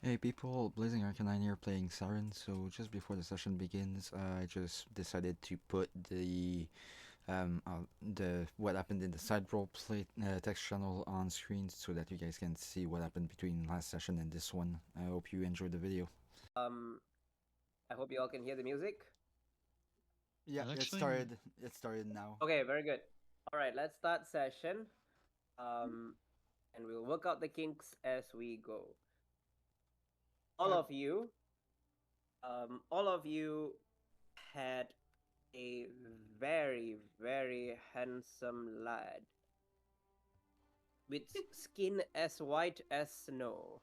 Hey people, Blazing Arcanine here playing Siren. So just before the session begins, I just decided to put the what happened in the side role play text channel on screen so that you guys can see what happened between last session and this one. I hope you enjoyed the video. I hope you all can hear the music. Yeah, Actually, it started now. Okay, very good. All right, let's start session. And we'll work out the kinks as we go. All of you had a very, very handsome lad with skin as white as snow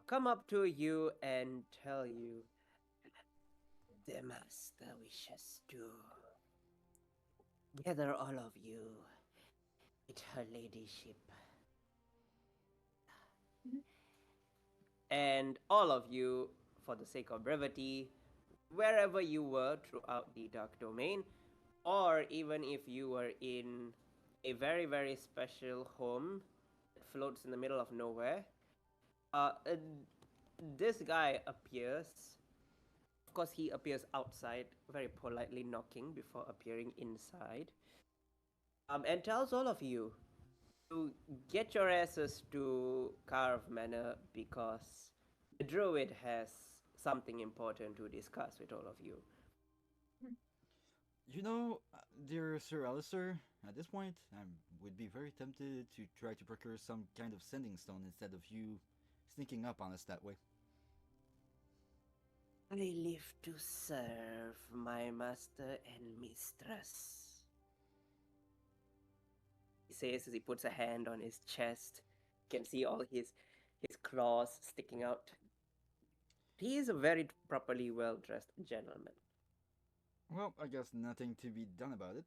come up to you and tell you the master wishes to gather all of you with her ladyship. And all of you, for the sake of brevity, wherever you were throughout the dark domain, or even if you were in a very, very special home that floats in the middle of nowhere, uh, uh, this guy appears. Of course, he appears outside, very politely knocking before appearing inside, and tells all of you to get your asses to Carve Manor because the druid has something important to discuss with all of you. You know, dear Sir Alistair, at this point, I would be very tempted to try to procure some kind of sending stone instead of you sneaking up on us that way. I live to serve my master and mistress, he says as he puts a hand on his chest. You can see all his claws sticking out. He is a very properly well-dressed gentleman. Well, I guess nothing to be done about it.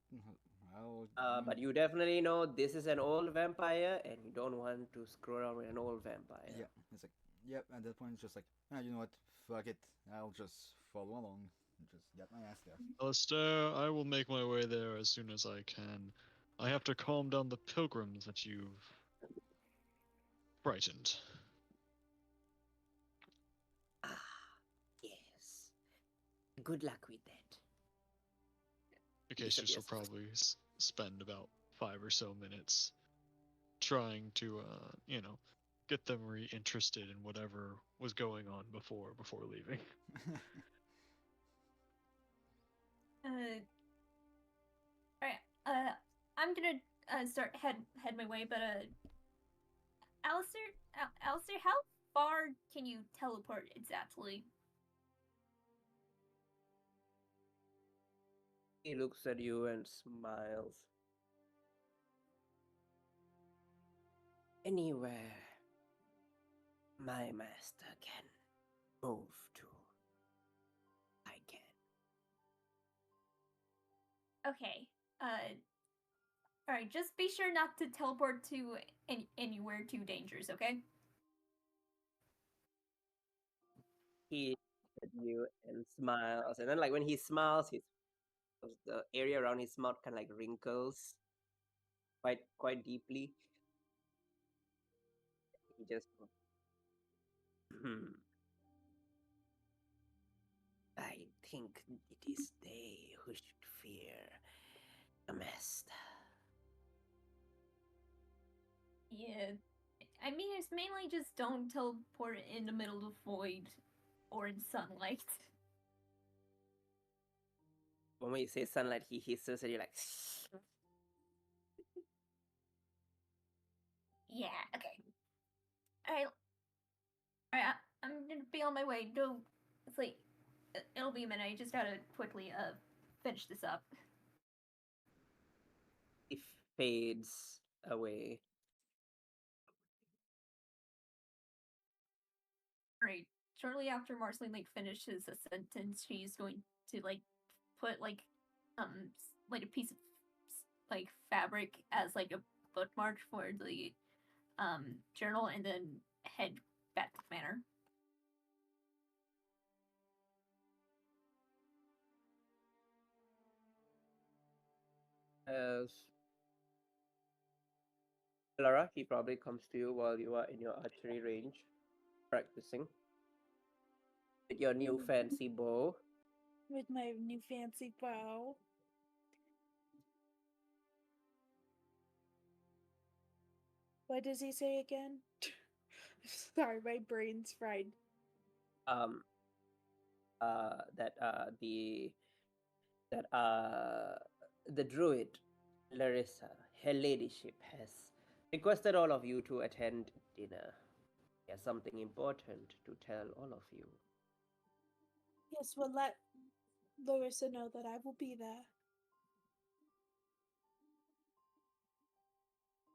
I'll. But you definitely know this is an old vampire, and you don't want to screw around with an old vampire. Yeah, it's like, yep, at that point, it's just like, you know what, fuck it, I'll just follow along, just get my ass there. Alistair, I will make my way there as soon as I can. I have to calm down the pilgrims that you've frightened. Ah, yes. Good luck with that. Acacius will probably spend about 5 or so minutes trying to, get them reinterested in whatever was going on before leaving. Alright, I'm gonna start head my way, but Alistair, Alistair, how far can you teleport exactly? He looks at you and smiles. Anywhere my master can move to, I can. Okay. Alright, just be sure not to teleport to anywhere too dangerous, okay? He looks at you and smiles, and then like when he smiles, the area around his mouth kind of like wrinkles quite deeply. He just I think it is they who should fear the master. Yeah. I mean, it's mainly just don't teleport in the middle of the void or in sunlight. When you say sunlight, he hisses and you're like, yeah, okay. Alright, I'm gonna be on my way. Don't. It's like it'll be a minute. I just gotta quickly finish this up. it fades away. Right. Shortly after Marceline finishes a sentence, she's going to put like a piece of fabric as a bookmark for the journal, and then head back to the manor. As Lara, he probably comes to you while you are in your archery range. practicing with your new fancy bow. With my new fancy bow. What does he say again? Sorry, my brain's fried. Um, that the druid Larissa, her ladyship, has requested all of you to attend dinner. He has something important to tell all of you. Yes, well, let Larissa know that I will be there.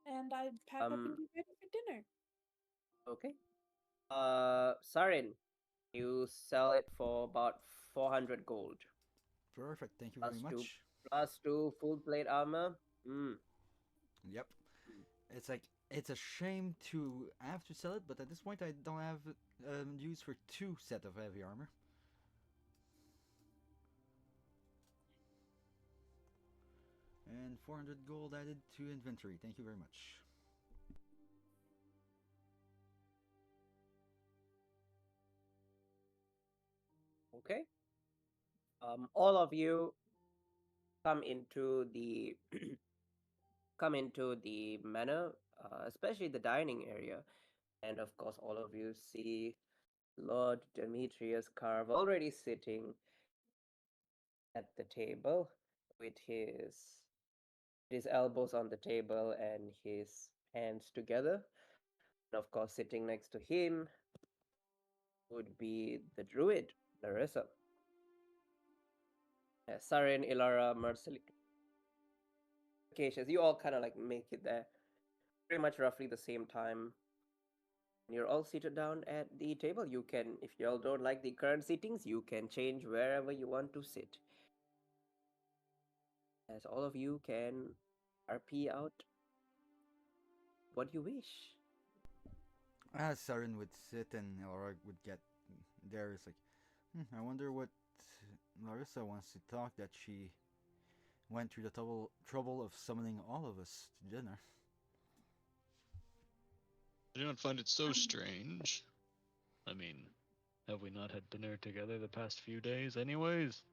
And I pack up and be ready for dinner. Okay. Sarin, you sell it for about 400 gold. Perfect. Thank you very much. Plus 2 full plate armor. Yep. It's like it's a shame to have to sell it, but at this point I don't have use for 2 set of heavy armor. And 400 gold added to inventory. Thank you very much. Okay. All of you come into the manor, especially the dining area, and of course, all of you see Lord Demetrius Carve already sitting at the table with his elbows on the table and his hands together. And of course, sitting next to him would be the druid, Larissa. Sarin, Ilara, Marcel, Cassius, you all kind of like make it there pretty much roughly the same time. You're all seated down at the table. You can, if you all don't like the current seatings, you can change wherever you want to sit. As all of you can RP out what you wish. As Saren would sit and Elrog would get there, it's like, I wonder what Larissa wants to talk that she went through the trouble of summoning all of us to dinner. I do not find it so strange. I mean, have we not had dinner together the past few days, anyways?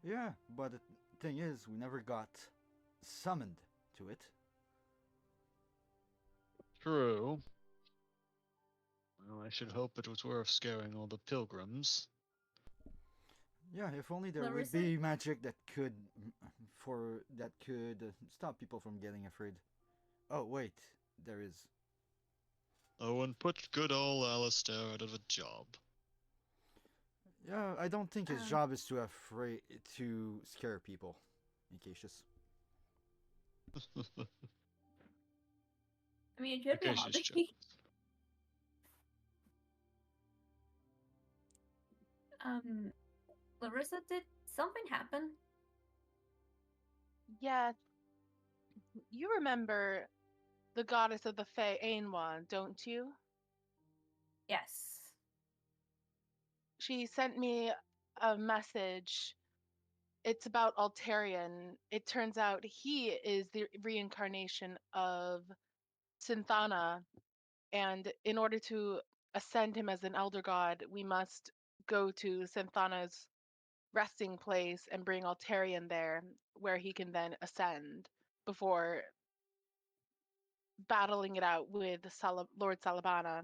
Yeah, but the thing is, we never got summoned to it. True. Well, I should hope it was worth scaring all the pilgrims. Yeah, if only there would Larissa? be magic that could stop people from getting afraid. Oh wait, there is. Oh, and put good old Alistair out of a job. Yeah, I don't think his job is to scare people. Cassius. I mean, it could be a Acacia's job. hobby. Larissa, did something happen? Yeah, you remember the goddess of the Fae, Ainwan, don't you? Yes. She sent me a message. It's about Altarian. It turns out he is the reincarnation of Synthana, and in order to ascend him as an elder god, we must go to Synthana's resting place and bring Altarian there, where he can then ascend before battling it out with Lord Salabana.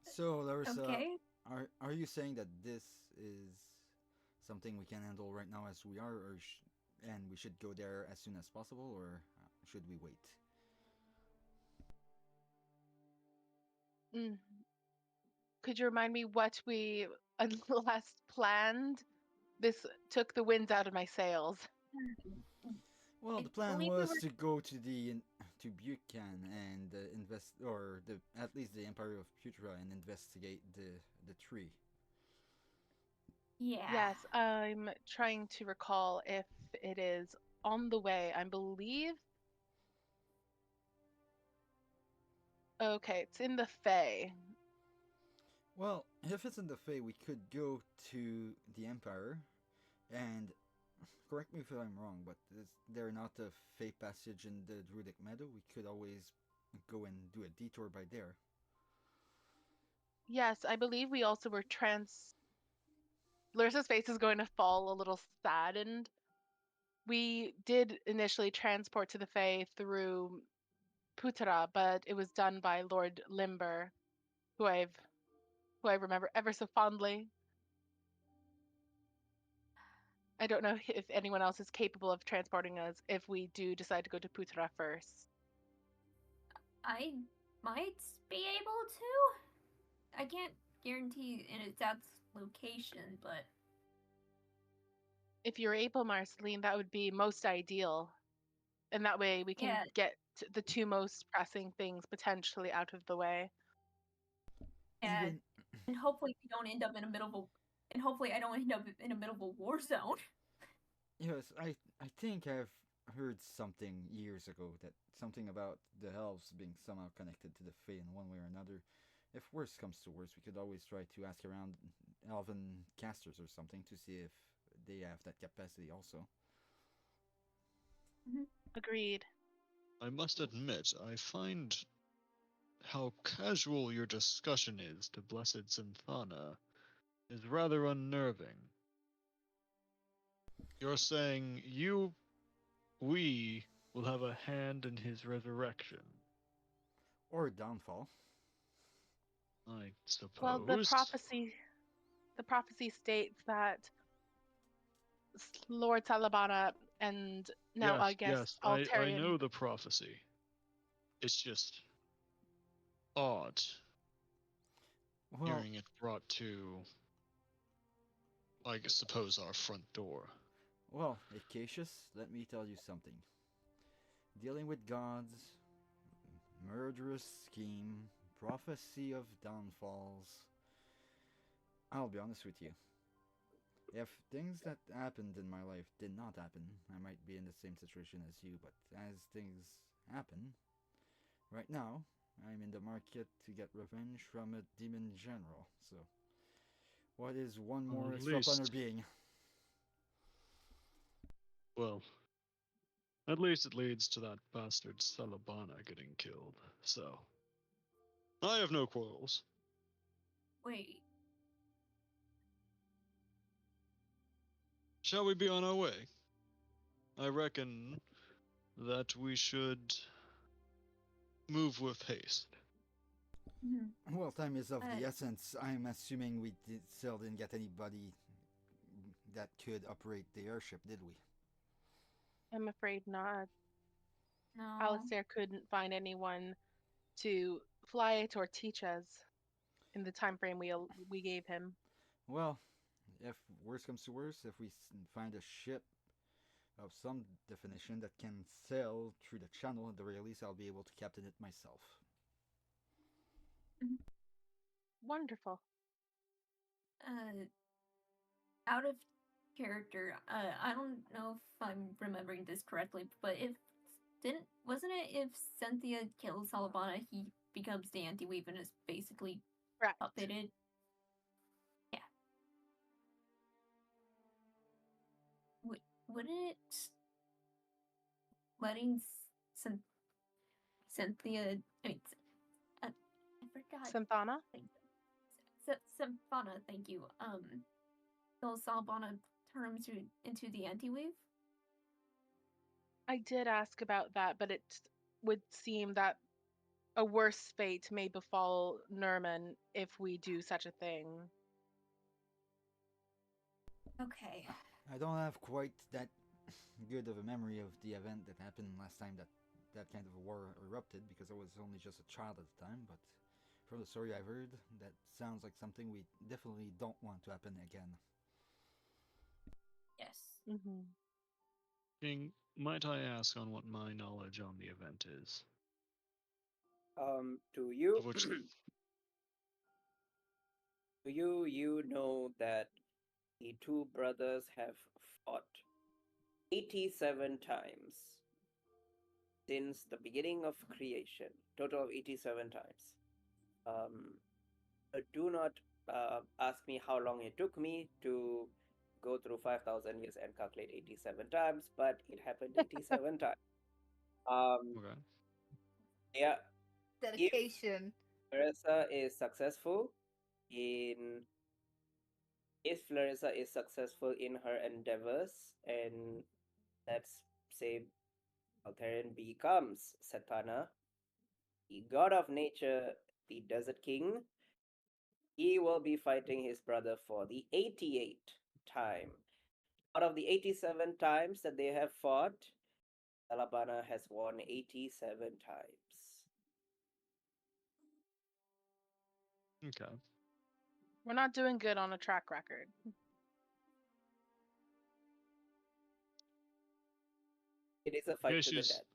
So Larissa, Okay. are you saying that this is something we can handle right now as we are, and we should go there as soon as possible, or should we wait? Mm. Could you remind me what we last planned? This took the wind out of my sails. Well, I the plan believe we was were- to go to Buchan and at least the Empire of Putra and investigate the tree. Yeah. Yes, I'm trying to recall if it is on the way. I believe. Okay, it's in the Fae. Well, if it's in the Fae, we could go to the Empire, and correct me if I'm wrong, but is there not a Fae passage in the Druidic Meadow? We could always go and do a detour by there. Yes, I believe we also were Larissa's face is going to fall a little saddened. We did initially transport to the Fae through Putara, but it was done by Lord Limber, who I remember ever so fondly. I don't know if anyone else is capable of transporting us if we do decide to go to Putara first. I might be able to. I can't guarantee an exact location, but If you're able, Marceline, that would be most ideal. And that way we can yeah, get the two most pressing things potentially out of the way. yeah, Even and hopefully we don't end up in the middle of and hopefully I don't end up in the middle of a war zone. yes, I think I've heard something years ago that something about the elves being somehow connected to the Fae in one way or another. If worse comes to worse, we could always try to ask around elven casters or something to see if they have that capacity also. Agreed. I must admit, I find how casual your discussion is to Blessed Synthana is rather unnerving. You're saying we will have a hand in his resurrection. Or downfall. I Well, suppose. the prophecy states that Lord Talabana and now I Yes, guess yes, I Altarian. know the prophecy. It's just odd Well, hearing it brought to, I suppose, our front door. well, Acacius, let me tell you something. Dealing with gods, murderous scheme, prophecy of downfalls. I'll be honest with you. If things that happened in my life did not happen, I might be in the same situation as you, but as things happen, right now, I'm in the market to get revenge from a demon general, so what is one more At extra planner least, being? well, at least it leads to that bastard Salabana getting killed. So, I have no quarrels. Wait, Shall we be on our way? I reckon that we should move with haste. Well, time is of Uh, the essence. I'm assuming we still didn't get anybody that could operate the airship, did we? I'm afraid not. no. Alistair couldn't find anyone to fly it or teach us in the time frame we gave him. Well, if worse comes to worse, if we find a ship of some definition that can sail through the channel, at the very least, I'll be able to captain it myself. Wonderful. Uh, out of character, I don't know if I'm remembering this correctly, but if wasn't it if Cynthia kills Salabana, he becomes the anti-weave and is basically Correct. puppeted? Yeah. Wouldn't it letting Cynthia? I mean, I forgot. Synthana? Symphana, thank you. So Salabana turns into the anti-weave. I did ask about that, but it would seem that a worse fate may befall Nerman if we do such a thing. Okay. I don't have quite that good of a memory of the event that happened last time that kind of a war erupted because I was only just a child at the time, but from the story I've heard, that sounds like something we definitely don't want to happen again. Yes. Mm-hmm. King, might I ask on what my knowledge on the event is? To you, Of which, to you know that the two brothers have fought 87 times since the beginning of creation. Total of 87 times. Do not ask me how long it took me to go through 5,000 years and calculate 87 times, but it happened 87 times. Um, okay. yeah, Dedication. Clarissa is successful in if Clarissa is successful in her endeavors, and let's say Altarian becomes Satana, the god of nature, the Desert King, he will be fighting his brother for the 88th time. Out of the 87 times that they have fought, Alabama has won 87 times. Okay. We're not doing good on a track record. It is a fight Guess to the she's- death.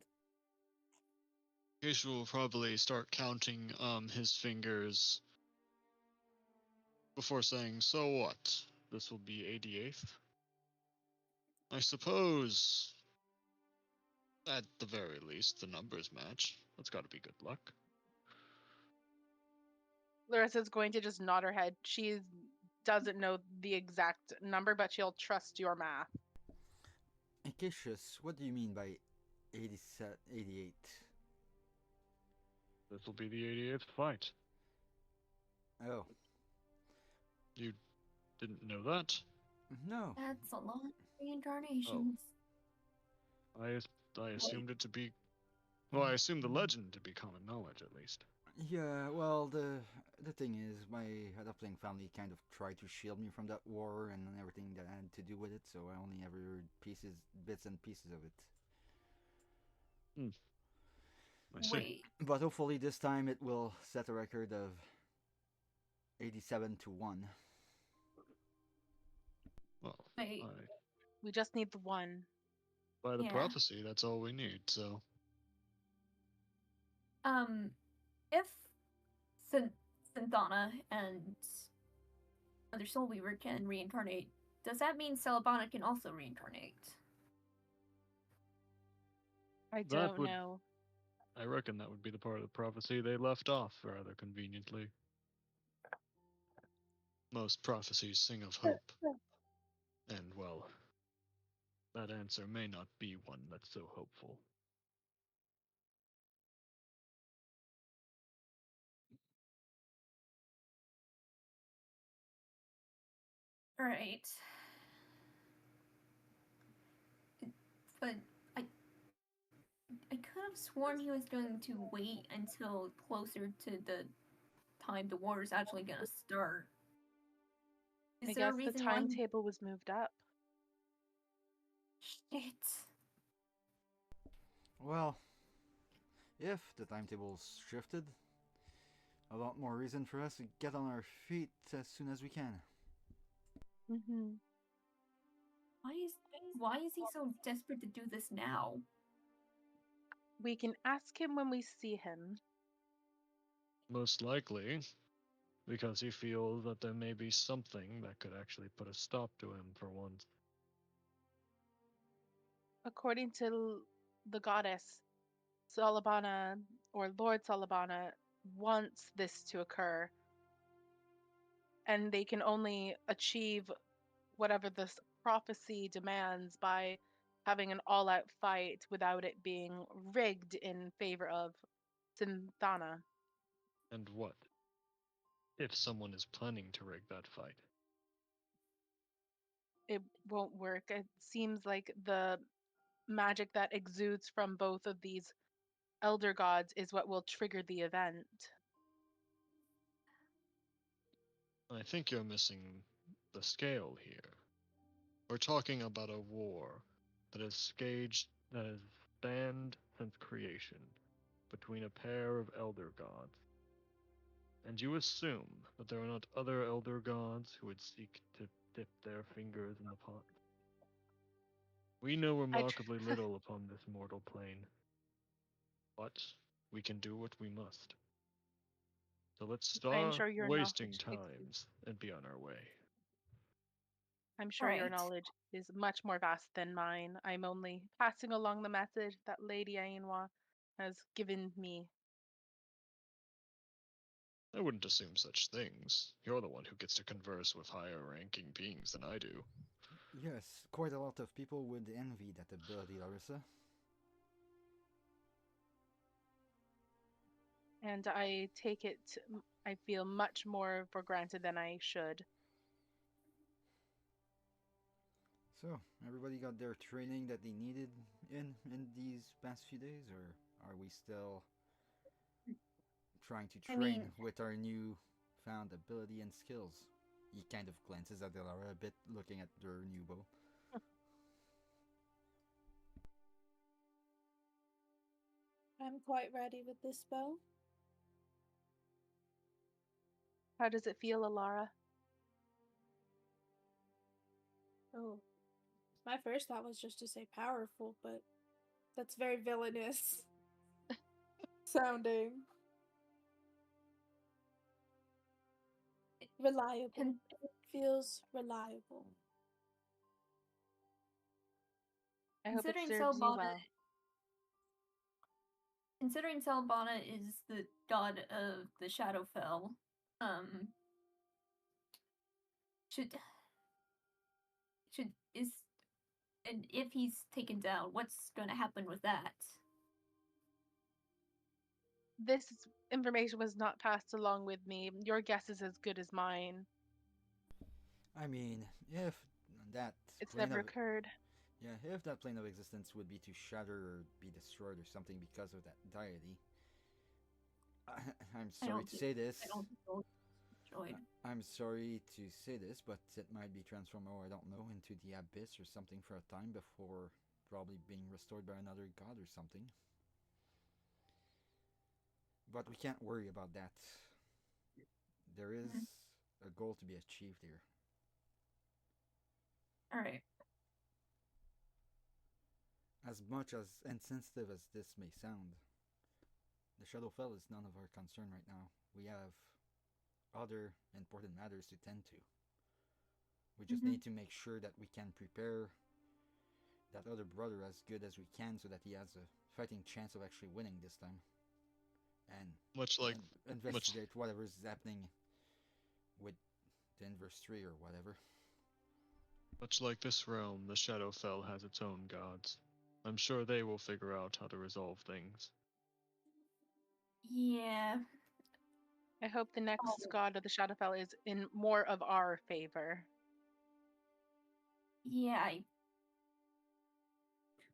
Guess we'll probably start counting his fingers before saying, so what? This will be 88th? I suppose, at the very least, the numbers match. That's gotta be good luck. Larissa's going to just nod her head. She doesn't know the exact number, but she'll trust your math. Acacius, what do you mean by 88? This will be the 88th fight. Oh, You didn't know that? no. That's a lot of reincarnations. I assumed it to be... Well, I assumed the legend to be common knowledge, at least. Yeah, well, the thing is, my adopting family kind of tried to shield me from that war and everything that had to do with it, so I only ever heard bits and pieces of it. I see. Wait, But hopefully this time it will set a record of 87 to 1. Well, wait. We just need the one. by the Yeah. prophecy, that's all we need, so... If Synthana and other Soul Weaver can reincarnate, does that mean Celebana can also reincarnate? I That don't would- know. I reckon that would be the part of the prophecy they left off rather conveniently. Most prophecies sing of hope. And, well, that answer may not be one that's so hopeful. Right. But I could have sworn he was going to wait until closer to the time the war is actually gonna start. Is I there a guess the reason why? timetable was moved up. Shit. Well, if the timetable's shifted, a lot more reason for us to get on our feet as soon as we can. Mm-hmm. Why is he so desperate to do this now? We can ask him when we see him. Most likely, because he feels that there may be something that could actually put a stop to him for once. According to the goddess, Salabana, or Lord Salabana, wants this to occur. And they can only achieve whatever this prophecy demands by having an all out fight without it being rigged in favor of Synthana. And what? If someone is planning to rig that fight? It won't work. It seems like the magic that exudes from both of these elder gods is what will trigger the event. I think you're missing the scale here. We're talking about a war that has spanned since creation between a pair of elder gods. And you assume that there are not other elder gods who would seek to dip their fingers in the pot. We know remarkably little upon this mortal plane, but we can do what we must. So let's I'm stop sure your wasting knowledge times and be on our way. I'm sure your Right. knowledge is much more vast than mine. I'm only passing along the message that Lady Ainwa has given me. I wouldn't assume such things. You're the one who gets to converse with higher ranking beings than I do. Yes, quite a lot of people would envy that ability, Larissa. And I take it, I feel much more for granted than I should. So, everybody got their training that they needed in these past few days, or are we still trying to I train mean, with our new found ability and skills? He kind of glances at Delara a bit, looking at their new bow. I'm quite ready with this bow. How does it feel, Alara? Oh, my first thought was just to say powerful, but that's very villainous sounding. Reliable. and It feels reliable. I hope it considering serves you Selbana, well. considering Selbana is the god of the Shadowfell, um, should is and if he's taken down, what's going to happen with that? This information was not passed along with me. Your guess is as good as mine. I mean, if that It's plane never of occurred. yeah, if that plane of existence would be to shatter or be destroyed or something because of that deity, I'm I sorry don't to think say this. I don't feel destroyed. I'm sorry to say this, but it might be transformed, or I don't know, into the abyss or something for a time before probably being restored by another god or something. But we can't worry about that. There is Mhm. a goal to be achieved here. All right. As much as insensitive as this may sound, the Shadowfell is none of our concern right now. We have other important matters to tend to. We just Mhm. need to make sure that we can prepare that other brother as good as we can so that he has a fighting chance of actually winning this time. And, Much like and much investigate whatever is happening with the Inverse 3 or whatever. much like this realm, the Shadowfell has its own gods. I'm sure they will figure out how to resolve things. Yeah. I hope the next Oh, god of the Shadowfell is in more of our favor. yeah.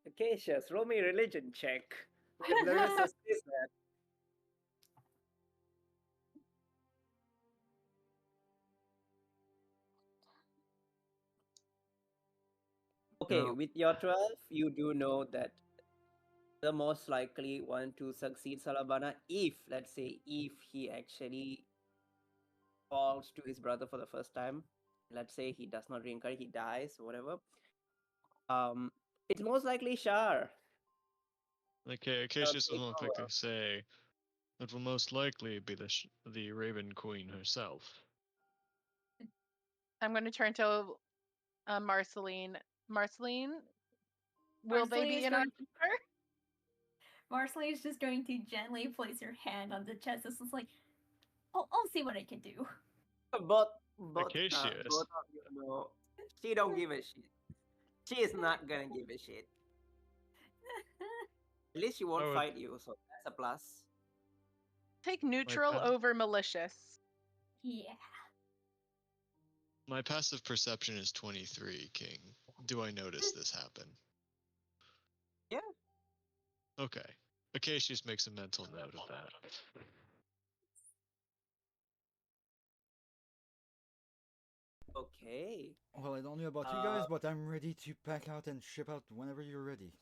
Acacius, roll me a religion check. Let Larissa say that. Okay, Now, with your 12, you do know that the most likely one to succeed Salabana if, let's say, if he actually falls to his brother for the first time, let's say he does not reincarnate, he dies, whatever. It's most likely Shar. okay, Shall Acacius will take most likely over. say it will most likely be the Raven Queen herself. I'm going to turn to Marceline. Marceline, will they Marceline be is in our going. favor? Marceline is just going to gently place her hand on the chest. This is like, I'll see what I can do. Acacius, Both of you know she don't give a shit. She is not gonna give a shit. At least she I won't would, fight you, so that's a plus. Take my, neutral pa- over malicious. Yeah. my passive perception is 23, King. Do I notice this happen? Yeah. Okay. Acacius makes a mental note of that. Okay. Well, I don't know about you Uh, guys, but I'm ready to pack out and ship out whenever you're ready.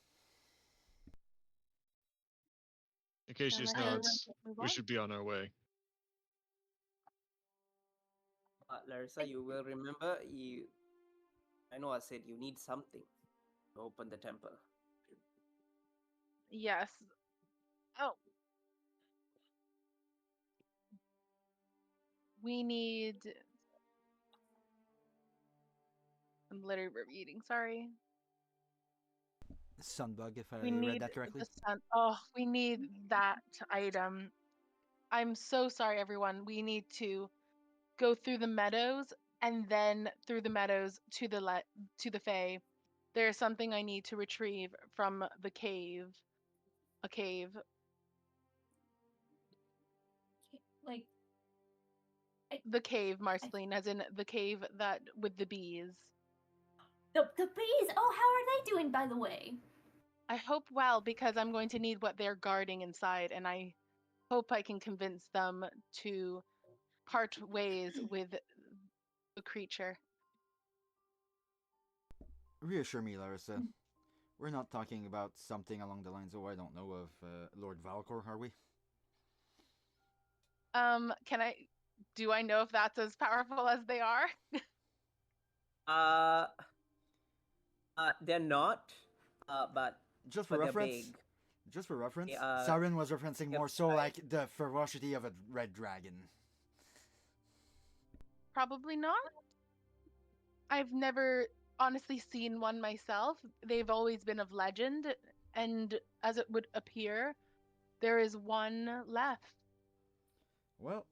Then Acacius I say nods. let's move We on. should be on our way. Larissa, you will remember you. I know I said you need something to open the temple. Yes. Oh, we need. I'm literally reading. Sorry. Sunbug, if We I read need that correctly. the sun. Oh, we need that item. I'm so sorry, everyone. We need to go through the meadows and then through the meadows to to the Fae. There's something I need to retrieve from the cave. A cave. Like, The cave, Marceline, as in the cave that with the bees. the bees. Oh, how are they doing, by the way? I hope well, because I'm going to need what they're guarding inside, and I hope I can convince them to part ways with the creature. Reassure me, Larissa. We're not talking about something along the lines of, I don't know, of Lord Valcor, are we? Do I know if that's as powerful as they are? Uh, they're not. But Just for but they're reference, big. just for reference, They Siren was referencing they're more so big. like the ferocity of a red dragon. Probably not. I've never honestly seen one myself. They've always been of legend, and as it would appear, there is one left. Well,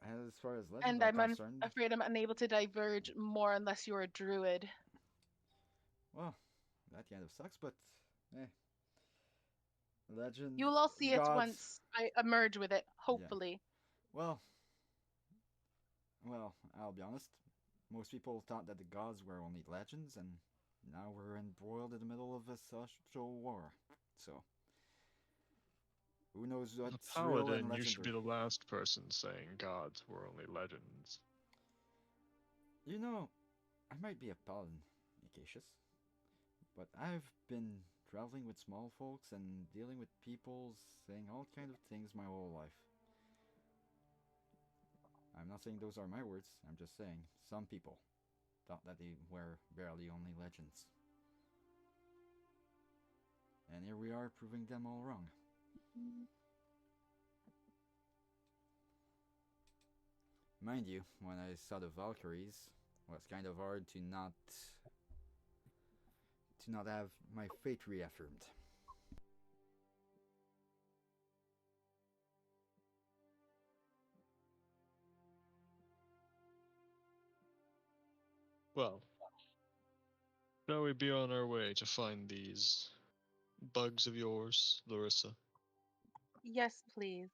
as far as legends And are I'm concerned, afraid I'm unable to diverge more unless you're a druid. well, that kind of sucks, but eh. Legend, You'll all see it gods, once I emerge with it, yeah. hopefully. Well, I'll be honest. Most people thought that the gods were only legends, and now we're embroiled in the middle of a social war. So, who knows As what's a real paladin, and you should be legendary? the last person saying gods were only legends. You know, I might be a paladin, Acacius, but I've been traveling with small folks and dealing with people saying all kind of things my whole life. I'm not saying those are my words, I'm just saying some people thought that they were barely only legends. And here we are proving them all wrong. Mind you, when I saw the Valkyries, it was kind of hard to not have my fate reaffirmed. Well, shall we be on our way to find these bugs of yours, Larissa? Yes, please.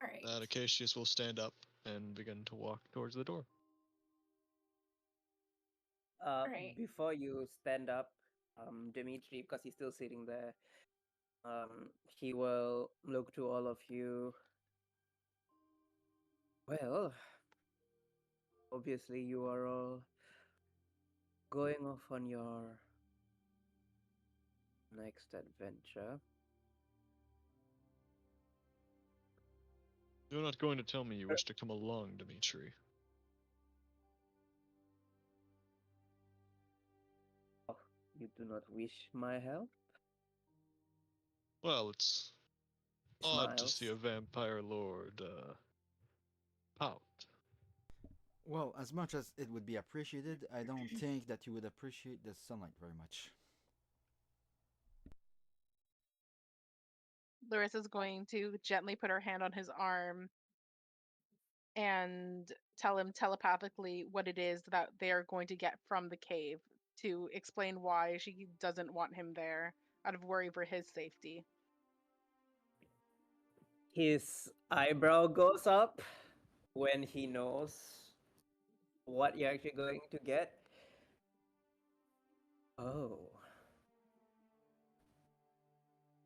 All right. That Acacius will stand up and begin to walk towards the door. Right. Before you stand up, Dimitri, because he's still sitting there, he will look to all of you. Well, obviously you are all going off on your next adventure. You're not going to tell me you wish to come along, Dimitri. Oh, you do not wish my help? Well, it's odd to Smiles. see a vampire lord pout. Well, as much as it would be appreciated, I don't think that you would appreciate the sunlight very much. Larissa's going to gently put her hand on his arm and tell him telepathically what it is that they are going to get from the cave to explain why she doesn't want him there out of worry for his safety. His eyebrow goes up when he knows what you're actually going to get. Oh.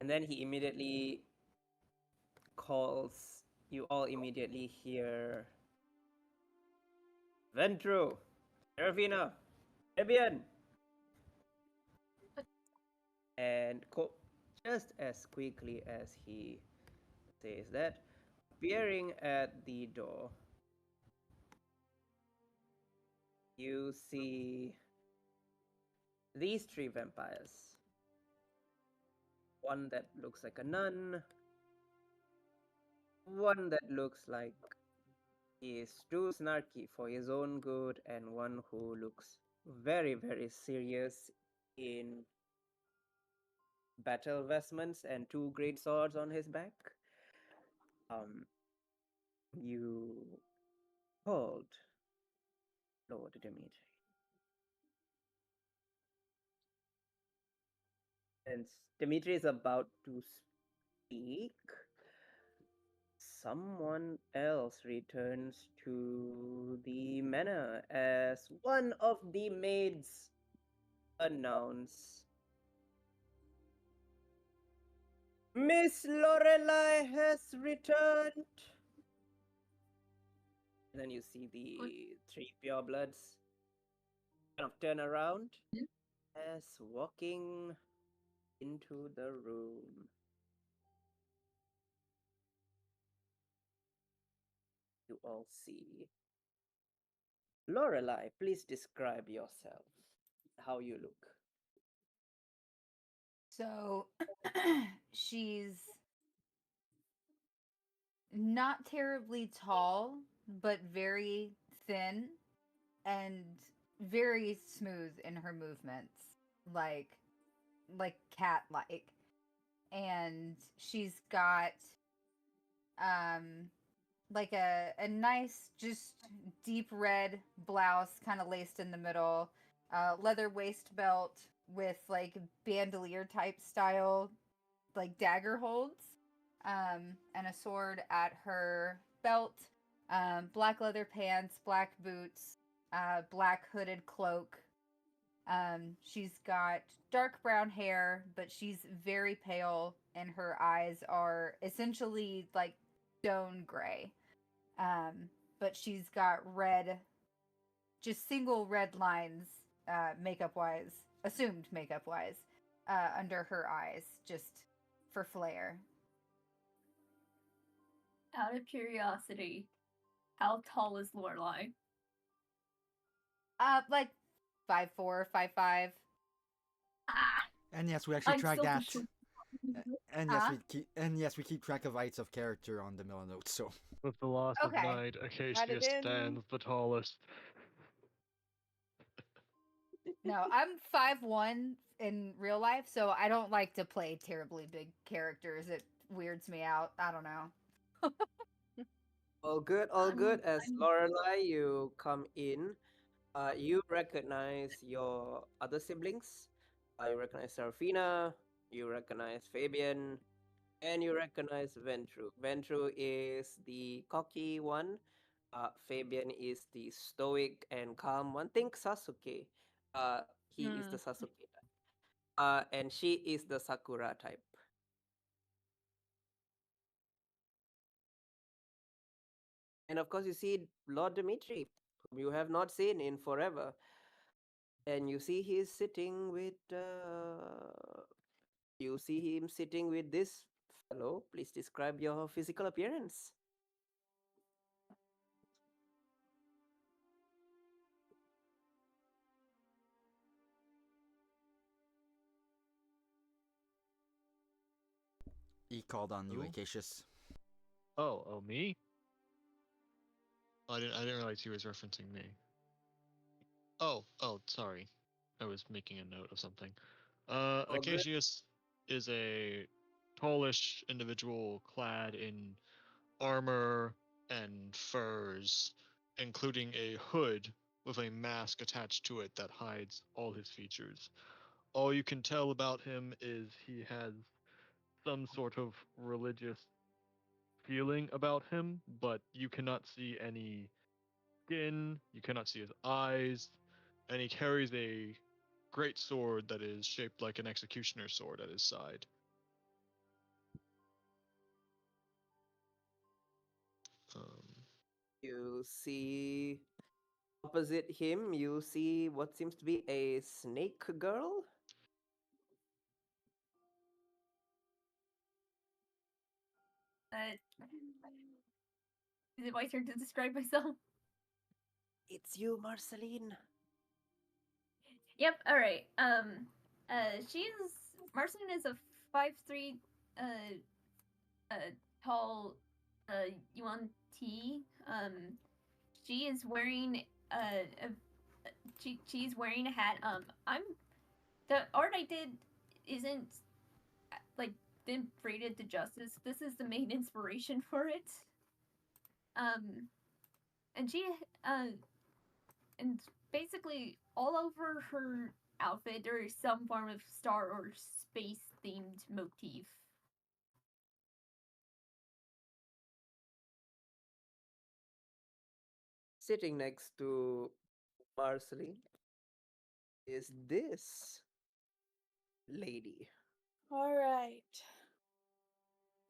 And then he immediately calls, you all immediately hear Ventru, Serafina, Debian. And just as quickly as he says that, appearing at the door, you see these three vampires. One that looks like a nun, one that looks like he is too snarky for his own good, and one who looks very, very serious in battle vestments and two great swords on his back. You called Lord Dimitri. And Dimitri is about to speak, someone else returns to the manor as one of the maids announce, Miss Lorelei has returned. And then you see the three purebloods kind of turn around as walking into the room. You all see. Lorelei, please describe yourself. How you look. So she's not terribly tall, but very thin and very smooth in her movements, like cat like. And she's got like a nice just deep red blouse kind of laced in the middle, leather waist belt with like bandolier type style like dagger holds, and a sword at her belt, black leather pants, black boots, black hooded cloak. She's got dark brown hair, but she's very pale, and her eyes are essentially like stone gray. But she's got red, just single red lines, makeup wise, assumed makeup wise, under her eyes, just for flair. Out of curiosity, how tall is Lorelai? Like 5'4", 5'5". Ah, And yes, we actually I'm track still that. between- And yes, we keep track of heights of character on the Miller notes. So With the loss Okay. of night, Acacia it in. stands the tallest. No, I'm 5'1" in real life, so I don't like to play terribly big characters. It weirds me out. I don't know. All good, all I'm- good. As I'm- Lorelei, you come in. You recognize your other siblings. You recognize Serafina. You recognize Fabian. And you recognize Ventru. Ventru is the cocky one. Fabian is the stoic and calm one. Think Sasuke. He is the Sasuke type. And she is the Sakura type. And of course, you see Lord Dimitri, whom you have not seen in forever. And you see he's sitting with. You see him sitting with this fellow. Please describe your physical appearance. he called on you, Who? Acacius. Oh, me? I didn't realize he was referencing me. Oh, sorry. I was making a note of something. All good. Acacius is a tallish individual clad in armor and furs, including a hood with a mask attached to it that hides all his features. All you can tell about him is he has some sort of religious feeling about him, but you cannot see any skin, you cannot see his eyes, and he carries a great sword that is shaped like an executioner's sword at his side. You see opposite him, you see what seems to be a snake girl. Is it my turn to describe myself? It's you, Marceline. Yep. All right. Marceline is a 5'3", tall, yuan T. She is wearing she's wearing a hat. The art I did isn't like didn't rate it to justice. This is the main inspiration for it. And she and basically all over her outfit there is some form of star or space themed motif. Sitting next to Marceline is this lady. All right.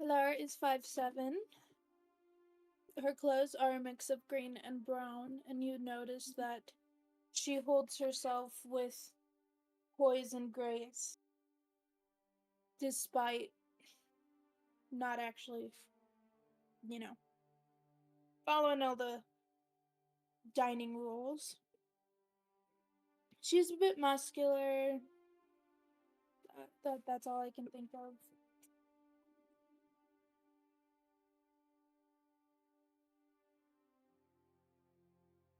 Lara is 5'7". Her clothes are a mix of green and brown, and you notice that she holds herself with poise and grace, despite not actually, following all the dining rules. She's a bit muscular. That's all I can think of.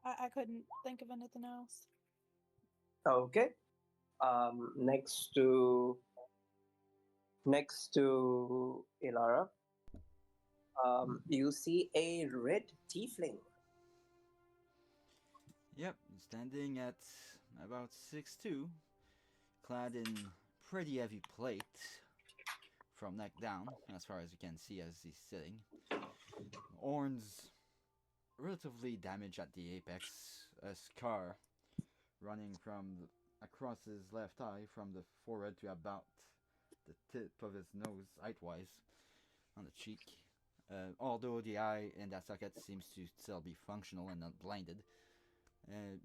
I couldn't think of anything else. Okay. Next to Ilara, you see a red tiefling. Yep, standing at about 6'2", clad in pretty heavy plate from neck down, as far as you can see as he's sitting. Horns relatively damaged at the apex, a scar running from across his left eye from the forehead to about the tip of his nose, height-wise, on the cheek. Although the eye in that socket seems to still be functional and not blinded,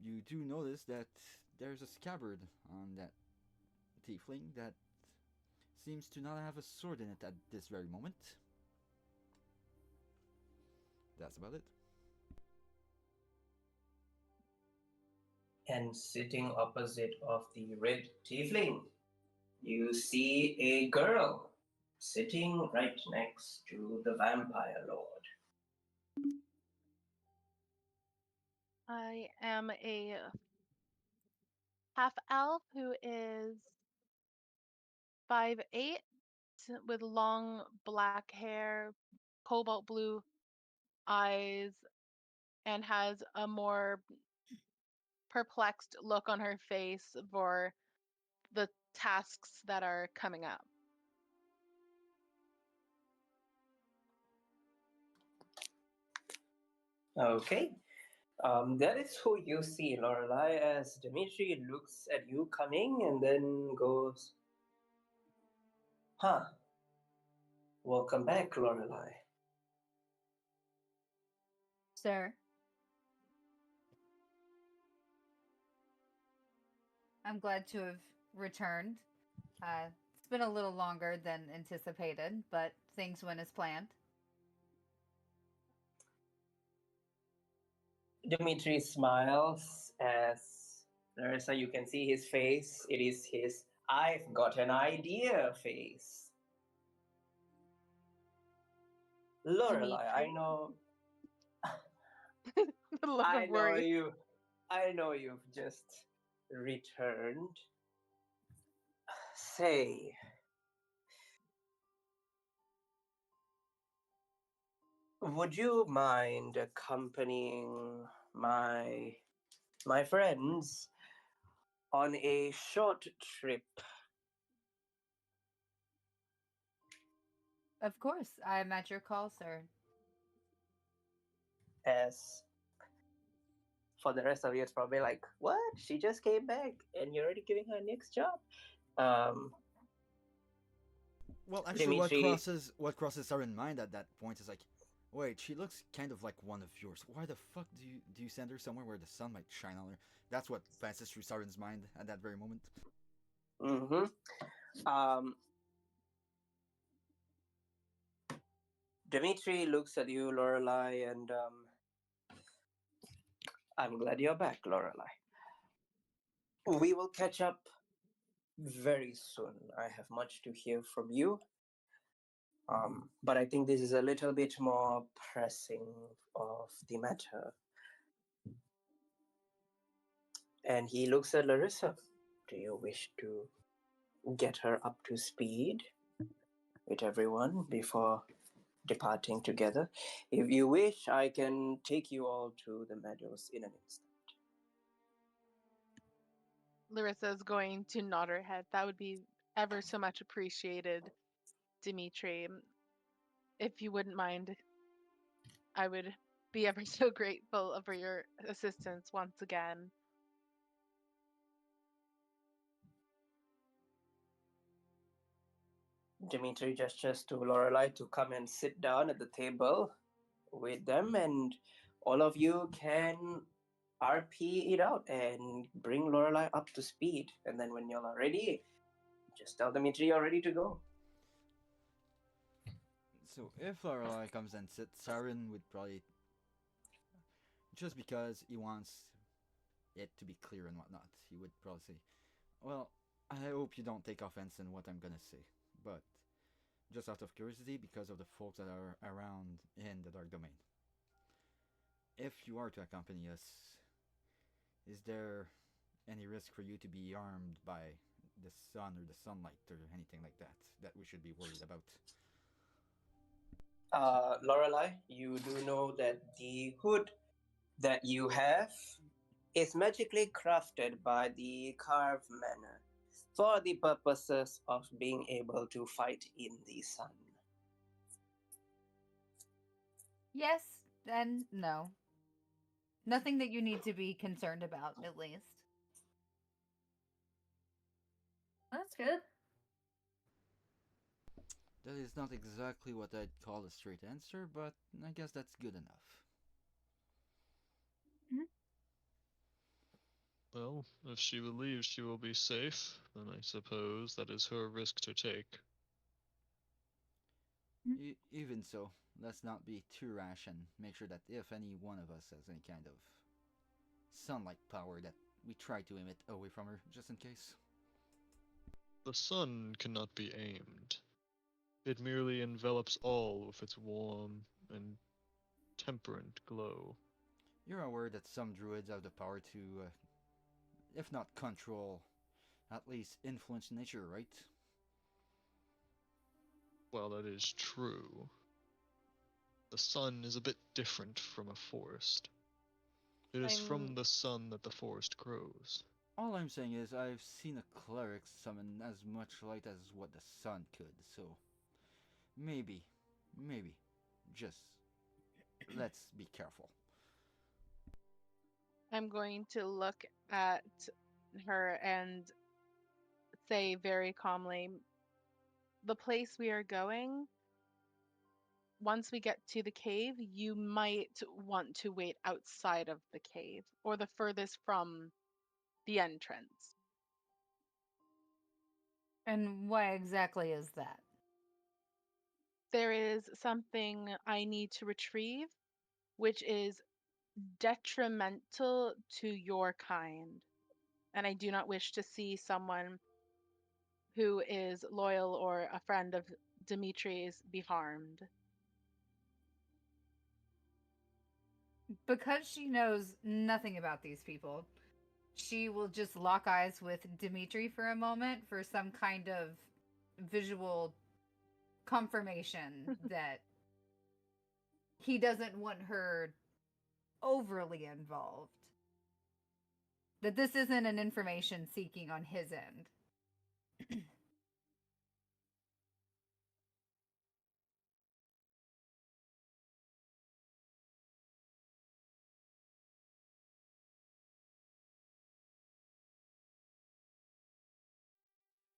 you do notice that there's a scabbard on that tiefling that seems to not have a sword in it at this very moment. That's about it. And sitting opposite of the red tiefling, you see a girl sitting right next to the vampire lord. I am a half elf who is 5'8", with long black hair, cobalt blue eyes, and has a more perplexed look on her face for the tasks that are coming up. Okay. That is who you see, Lorelai, as Dimitri looks at you coming and then goes, "Huh. Welcome back, Lorelai." Sir, I'm glad to have returned. It's been a little longer than anticipated, but things went as planned. Dimitri smiles as Larissa, you can see his face. It is his "I've got an idea" face. Lorelai, I Dimitri? know The look I of know worry. you I know you've just returned. Say, would you mind accompanying my friends on a short trip? Of course, I am at your call, sir. As for the rest of you, it's probably like, what? She just came back and you're already giving her a next job? Um, Well, actually, Dimitri, what crosses our mind at that point is like, wait, she looks kind of like one of yours. Why the fuck do you send her somewhere where the sun might shine on her? That's what passes through Saren's mind at that very moment. mm-hmm. Dimitri looks at you, Lorelai, and I'm glad you're back, Lorelai. We will catch up very soon. I have much to hear from you. But I think this is a little bit more pressing of the matter. And he looks at Larissa. Do you wish to get her up to speed with everyone before departing together? If you wish, I can take you all to the meadows in an instant. Larissa is going to nod her head. That would be ever so much appreciated, Dimitri. If you wouldn't mind, I would be ever so grateful for your assistance once again. Dimitri gestures to Lorelei to come and sit down at the table with them, and all of you can RP it out and bring Lorelei up to speed. And then when y'all are ready, just tell Dimitri you're ready to go. So if Lorelei comes and sits, Siren would probably, just because he wants it to be clear and whatnot, he would probably say, "Well, I hope you don't take offense in what I'm gonna say, but just out of curiosity, because of the folks that are around in the Dark Domain, if you are to accompany us, is there any risk for you to be harmed by the sun or the sunlight or anything like that that we should be worried about?" Lorelei, you do know that the hood that you have is magically crafted by the carved manor for the purposes of being able to fight in the sun. Yes and no. Nothing that you need to be concerned about, at least. That's good. That is not exactly what I'd call a straight answer, but I guess that's good enough. Well, if she believes she will be safe, then I suppose that is her risk to take. Even so, let's not be too rash and make sure that if any one of us has any kind of sunlight power, that we try to emit away from her, just in case. The sun cannot be aimed. It merely envelops all with its warm and temperate glow. You're aware that some druids have the power to, if not control, at least influence nature, right? While that is true, the sun is a bit different from a forest. It is from the sun that the forest grows. All I'm saying is I've seen a cleric summon as much light as what the sun could, so maybe, just let's be careful. I'm going to look at her and say very calmly, the place we are going, once we get to the cave, you might want to wait outside of the cave or the furthest from the entrance. And why exactly is that? There is something I need to retrieve, which is detrimental to your kind. And I do not wish to see someone who is loyal or a friend of Dimitri's be harmed. Because she knows nothing about these people, she will just lock eyes with Dimitri for a moment for some kind of visual confirmation that he doesn't want her overly involved. That this isn't an information seeking on his end.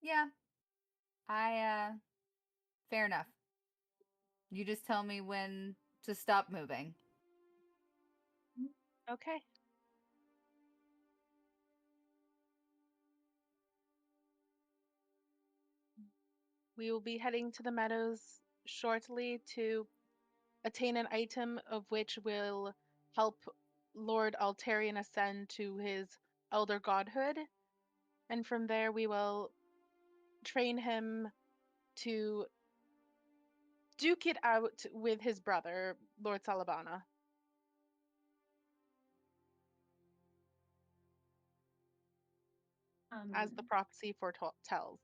Yeah. Fair enough. You just tell me when to stop moving. Okay. We will be heading to the meadows shortly to attain an item of which will help Lord Altarian ascend to his elder godhood. And from there, we will train him to duke it out with his brother, Lord Salabana. As the prophecy foretells.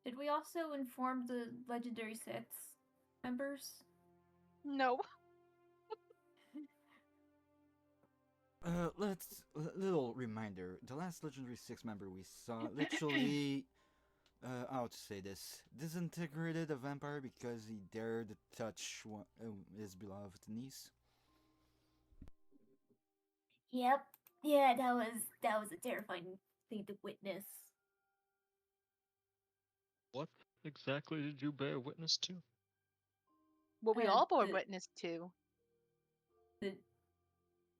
Did we also inform the Legendary Six members? No. Little reminder. The last Legendary 6 member we saw literally how to say this? Disintegrated a vampire because he dared touch his beloved niece. Yep. Yeah, that was a terrifying thing to witness. What exactly did you bear witness to? What we Uh, all bore the- witness to. The,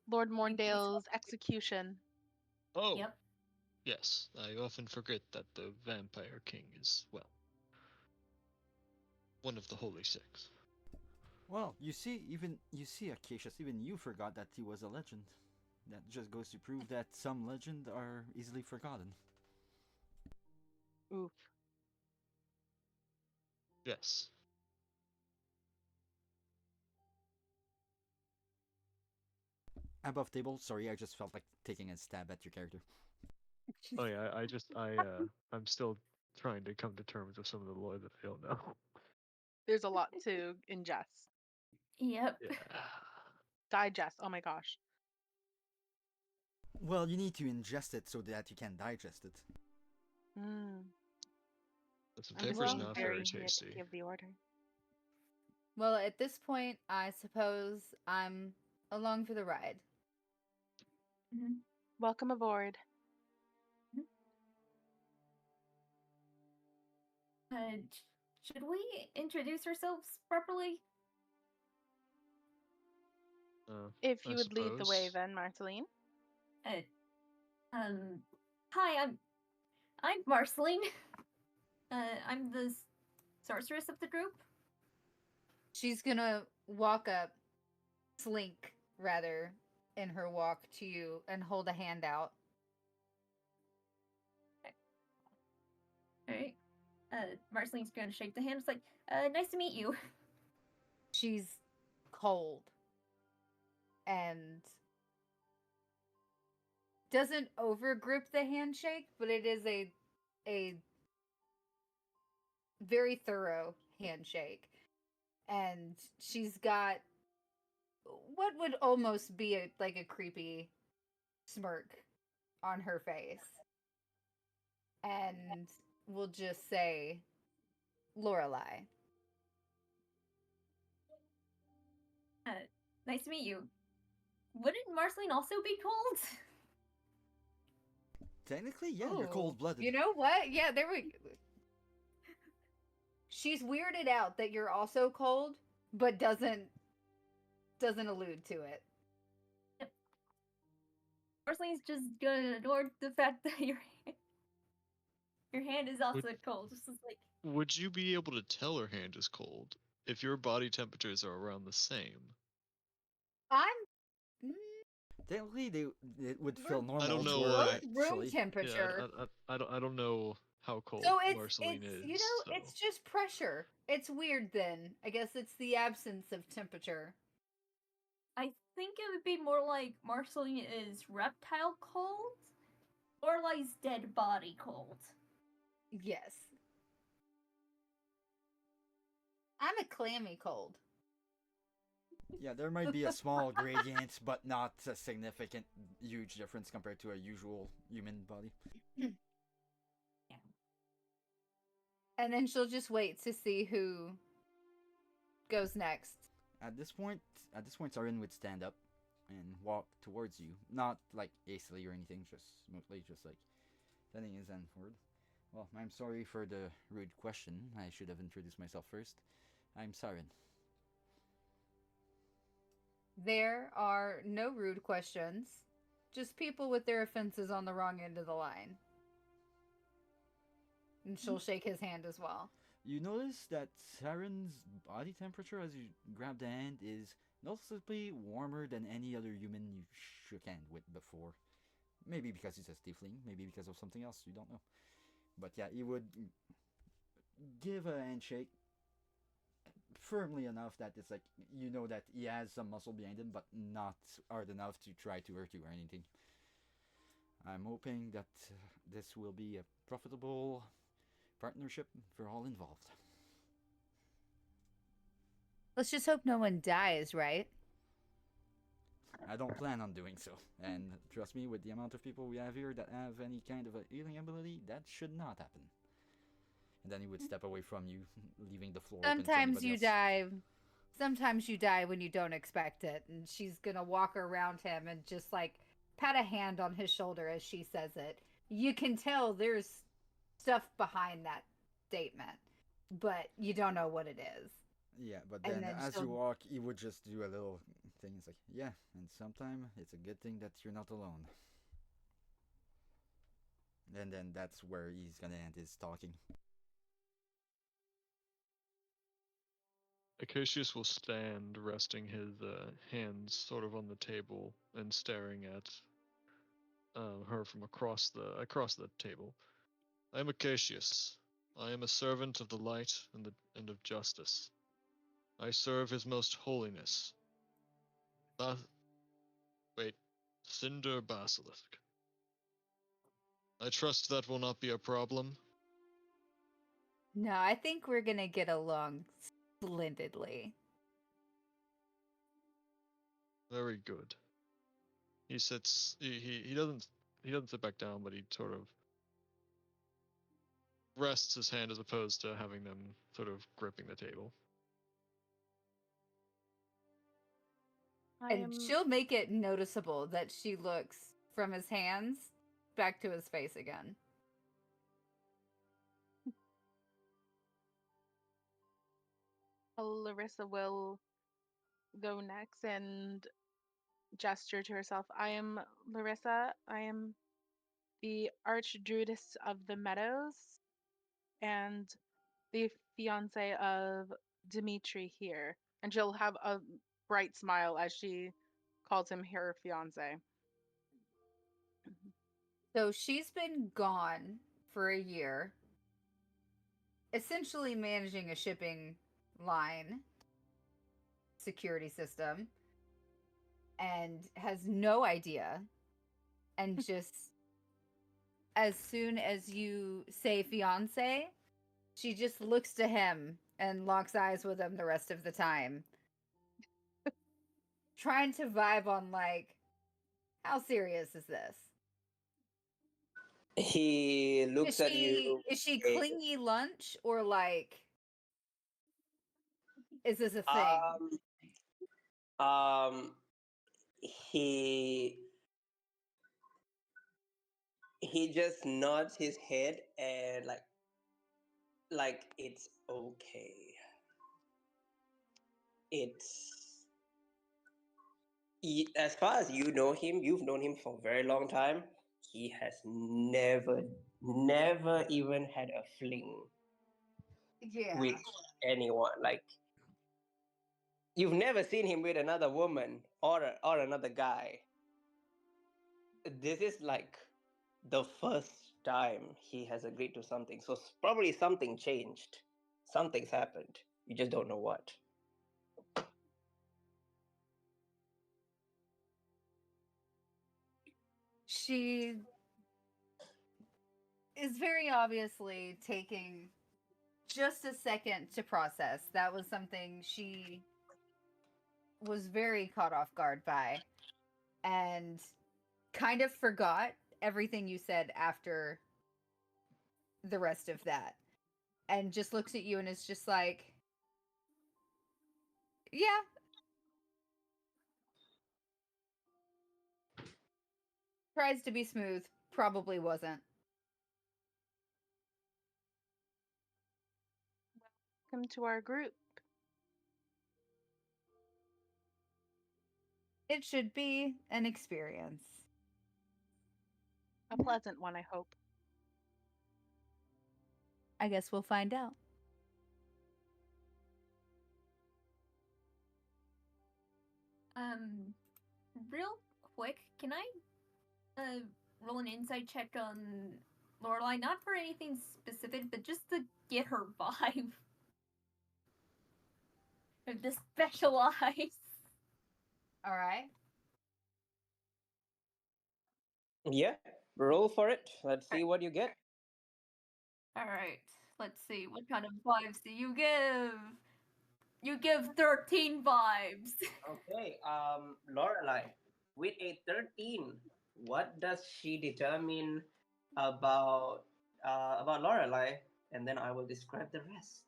Lord like, police Morndale's officer- execution. Oh, Yep. yes. I often forget that the Vampire King is, well, one of the Holy Six. Well, you see, Acacius, even you forgot that he was a legend. That just goes to prove that some legends are easily forgotten. Oof. Yes. Above table, sorry, I just felt like taking a stab at your character. Oh yeah, I'm still trying to come to terms with some of the lore that I don't know. There's a lot to ingest. Yep. Yeah. Digest. Oh my gosh. Well, you need to ingest it so that you can digest it. Mm. This I'm paper's being not very very tasty. nitpicky of the order. Well, at this point, I suppose I'm along for the ride. Mhm. Welcome aboard. Should we introduce ourselves properly? If I you would lead the way, suppose. then, Marceline. Uh, Hi, I'm Marceline. I'm the sorceress of the group. She's gonna walk up, slink rather, in her walk to you and hold a hand out. All right. Marceline's gonna shake the hand. It's like, nice to meet you. She's cold and doesn't overgrip the handshake, but it is a very thorough handshake. And she's got what would almost be like a creepy smirk on her face. And we'll just say Lorelei. Nice to meet you. Wouldn't Marceline also be cold? Technically, yeah, you're Ooh, cold-blooded. You know what? Yeah, there we go. She's weirded out that you're also cold, but doesn't allude to it. Marceline's just gonna ignore the fact that your hand is also cold. Just like, Would you be able to tell her hand is cold if your body temperatures are around the same? I'm Technically, it would We're- feel normal I don't to know, her, both room actually. temperature. Yeah, I don't know how cold So Marceline it's is. you know so. it's just pressure. It's weird then. I guess it's the absence of temperature. I think it would be more like Marceline is reptile cold, or like dead body cold. Yes. I'm a clammy cold. Yeah, there might be a small gradient, but not a significant, huge difference compared to a usual human body. And then she'll just wait to see who goes next. At this point, Sarin would stand up and walk towards you, not like hastily or anything, just smoothly, just like turning his hand forward. Well, I'm sorry for the rude question. I should have introduced myself first. I'm Sarin. There are no rude questions, just people with their offenses on the wrong end of the line. And she'll shake his hand as well. You notice that Sarin's body temperature as you grab the hand is noticeably warmer than any other human you shook hand with before. Maybe because he's a tiefling, maybe because of something else, you don't know. But yeah, he would give a handshake firmly enough that it's like you know that he has some muscle behind him, but not hard enough to try to hurt you or anything. I'm hoping that this will be a profitable partnership for all involved. Let's just hope no one dies, right? I don't plan on doing so, and trust me, with the amount of people we have here that have any kind of a healing ability, that should not happen. and then he would step away from you, leaving the floor open to Sometimes anybody you else. die. Sometimes you die when you don't expect it. And she's gonna walk around him and just like pat a hand on his shoulder as she says it. You can tell there's stuff behind that statement, but you don't know what it is. Yeah, but And then then as she'll you walk, he would just do a little thing. It's like, yeah, and sometimes it's a good thing that you're not alone. And then that's where he's gonna end his talking. Acacius will stand, resting his hands sort of on the table and staring at her from across the table. I am Acacius. I am a servant of the light and of justice. I serve His Most Holiness. Wait, Cinder Basilisk. I trust that will not be a problem. No, I think we're gonna get along splendidly. Very good. He sits. He doesn't sit back down, but he sort of rests his hand as opposed to having them sort of gripping the table. I And am she'll make it noticeable that she looks from his hands back to his face again. Larissa will go next and gesture to herself. I am Larissa. I am the Archdruidess of the Meadows and the fiance of Dimitri here. And she'll have a bright smile as she calls him her fiance. So she's been gone for a year, essentially managing a shipping line security system, and has no idea. And just as soon as you say fiance, she just looks to him and locks eyes with him the rest of the time. Trying to vibe on, like, how serious is this? He looks at you. Is she eh, clingy lunch, or like, is this a thing? Um, he he just nods his head and like it's okay. It's as far as you know him, you've known him for a very long time. He has never even had a fling Yeah. with anyone. Like you've never seen him with another woman or another guy. This is like the first time he has agreed to something. So probably something changed. Something's happened. You just don't know what. She is very obviously taking just a second to process. That was something she was very caught off guard by, and kind of forgot everything you said after the rest of that, and just looks at you and is just like, yeah. Tries to be smooth, probably wasn't. Welcome to our group. It should be an experience. A pleasant one, I hope. I guess we'll find out. Real quick, can I roll an insight check on Lorelai? Not for anything specific, but just to get her vibe of the special eyes. All right. Yeah, roll for it. Let's see what you get. All right, let's see. What kind of vibes do you give? You give 13 vibes. Okay, Lorelai, with a 13, what does she determine about Lorelai? and then I will describe the rest.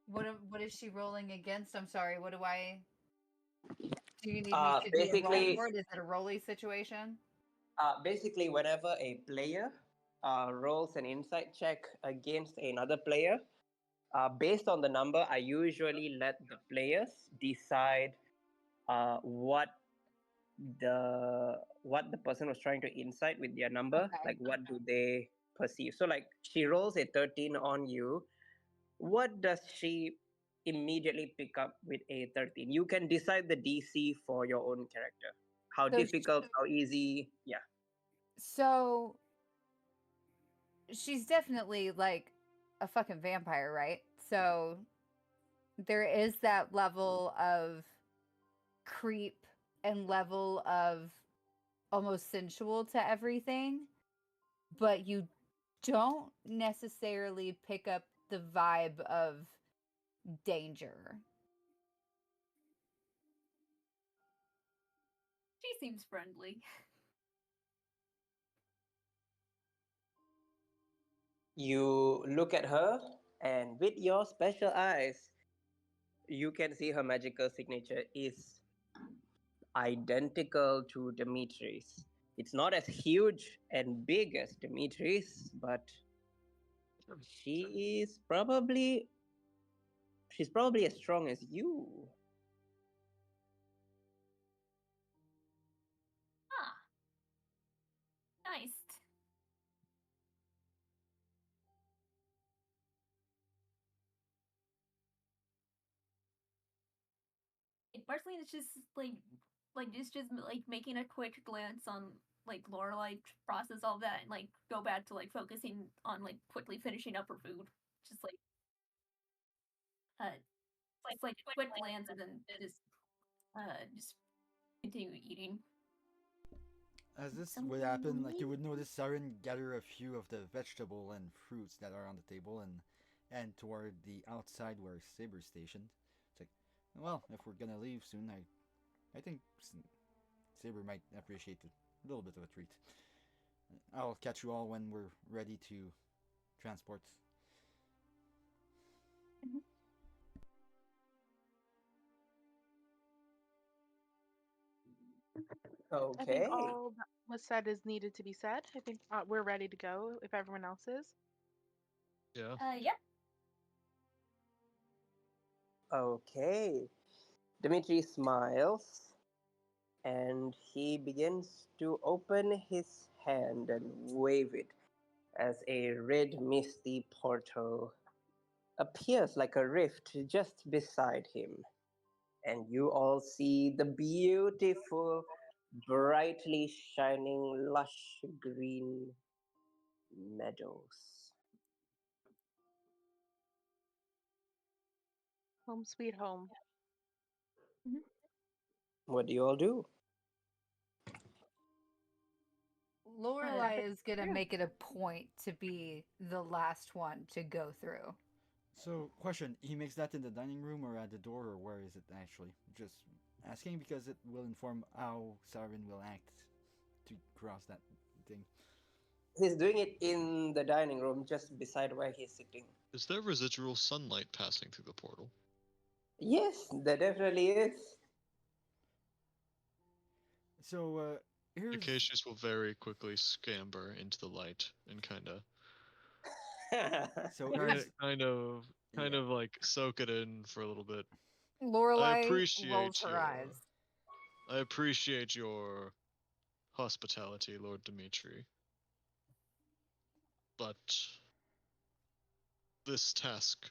What is she rolling against? I'm sorry. What do I? Do you need me to do a roll Basically, for it? Is it a rolly situation? basically, whenever a player rolls an insight check against another player, based on the number, I usually let the players decide what the person was trying to insight with their number. Okay. Like, what do they perceive? So, like, she rolls a 13 on you. What does she immediately pick up with a 13? You can decide the DC for your own character. How So difficult, how easy. Yeah. So she's definitely like a fucking vampire, right? So there is that level of creep and level of almost sensual to everything, but you don't necessarily pick up the vibe of danger. She seems friendly. You look at her, and with your special eyes, you can see her magical signature is identical to Dimitri's. It's not as huge and big as Dimitri's, but she's probably as strong as you. Ah, nice. Marceline is just just like making a quick glance on like Lorelai to process all that and like go back to like focusing on like quickly finishing up her food. Just uh like quick glance and then just continue eating. As this Something would happen, like you new? would notice Saren gather a few of the vegetable and fruits that are on the table and toward the outside where Saber's stationed. It's like, well, if we're gonna leave soon, I think Saber might appreciate a little bit of a treat. I'll catch you all when we're ready to transport. Mhm. I think Okay. all that was said is needed to be said. I think we're ready to go if everyone else is. Yeah. Yeah. Okay. Dimitri smiles and he begins to open his hand and wave it as a red misty portal appears like a rift just beside him. And you all see the beautiful, brightly shining, lush green meadows. Home sweet home. Mhm. What do you all do? Lorelai is gonna Yeah. make it a point to be the last one to go through. So, question: he makes that in the dining room or at the door, or where is it actually? Just asking because it will inform how Saren will act to cross that thing. He's doing it in the dining room just beside where he's sitting. Is there residual sunlight passing through the portal? Yes, there definitely is. So, here's Acacius will very quickly scamper into the light and so here's kind yeah. of like soak it in for a little bit. I Lorelai rolls appreciate her your eyes. I appreciate your hospitality, Lord Dimitri. But this task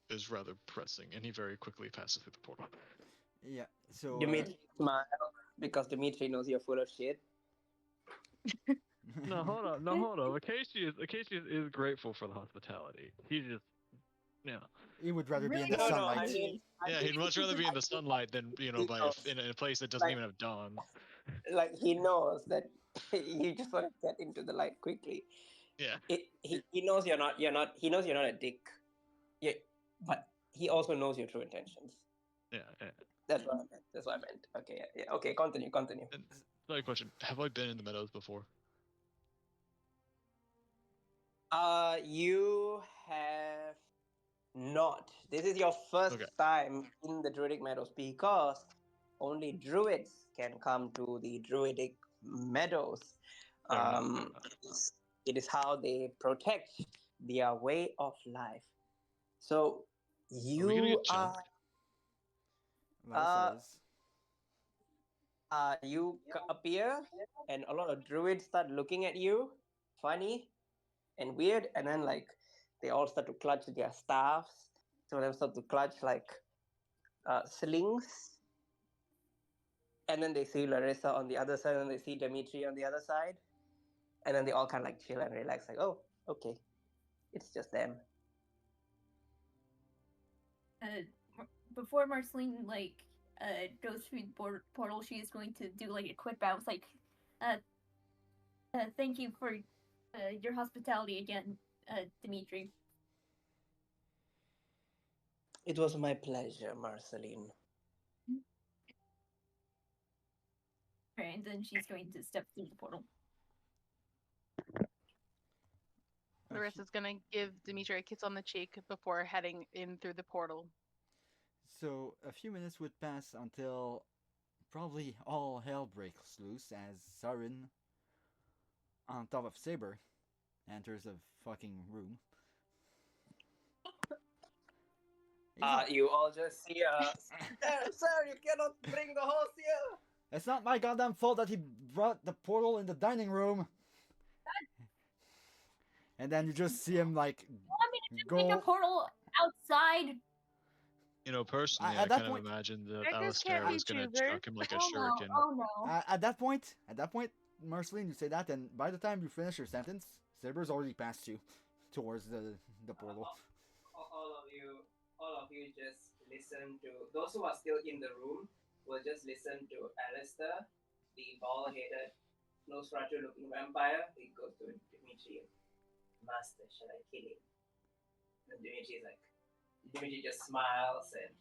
is rather pressing, and he very quickly passes through the portal. Yeah. So Dimitri smiles because Dimitri knows you're full of shit. No, hold on. No, hold on. Acacius is grateful for the hospitality. He just, yeah, he would rather be in Really the No, wants no, sunlight. yeah. He'd much rather be in the sunlight than he by knows. in a place that doesn't Like, even have dawn. like he knows that you just want to get into the light quickly. Yeah. He knows he knows you're not a dick. Yeah, but he also knows your true intentions. Yeah. That's what I meant. That's what I meant. Okay, yeah. Okay, continue. And another question: have I been in the meadows before? You have not. This is your first Okay. time in the Druidic Meadows because only druids can come to the Druidic Meadows. Fair enough. Fair Um, enough. it is how they protect their way of life. So Are we gonna you get are jumped? uh, Larissa is. appear, and a lot of druids start looking at you, funny and weird, and then like they all start to clutch their staffs. Some of them start to clutch like slings, and then they see Larissa on the other side, and they see Dimitri on the other side, and then they all kind of like chill and relax, like, oh, okay, it's just them. Before Marceline goes through the portal, she is going to do like a quick bounce, like, uh, thank you for your hospitality again, Dimitri. It was my pleasure, Marceline. And then she's going to step through the portal. Larissa's gonna give Dimitri a kiss on the cheek before heading in through the portal. So a few minutes would pass until probably all hell breaks loose as Sarin, on top of Saber, enters the fucking room. You all just see, sir, you cannot bring the horse here. It's not my goddamn fault that he brought the portal in the dining room. And then you just see him like Want me to just make a go. portal outside? You know, personally, At I that kind of point, imagined that Beggars can't Alistair be was gonna choosers. chuck him like a Oh no! shuriken. Oh no! at that point, Marceline, you say that, and by the time you finish your sentence, Saber's already passed you towards the portal. all of you, all of you just listen to those who are still in the room will just listen to Alistair, the bald-headed, Nosferatu-looking vampire. He goes to Dimitri, Master, shall I kill him? And Dimitri just smiles and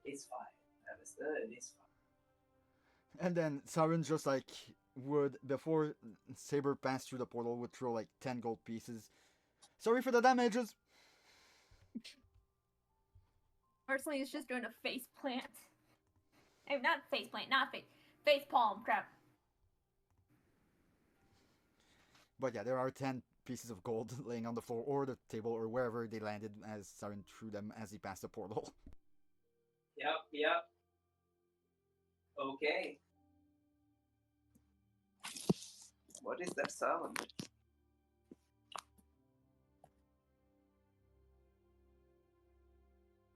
it's fine, Alistair, it is fine. And then Sarin just like would before Saber passed through the portal would throw like 10 gold pieces. Sorry for the damages. Marceline is just doing a face plant. Not face plant, not face palm. Crap. But yeah, there are 10 pieces of gold laying on the floor or the table or wherever they landed as Sarin threw them as he passed the portal. Yep. Okay. What is that sound?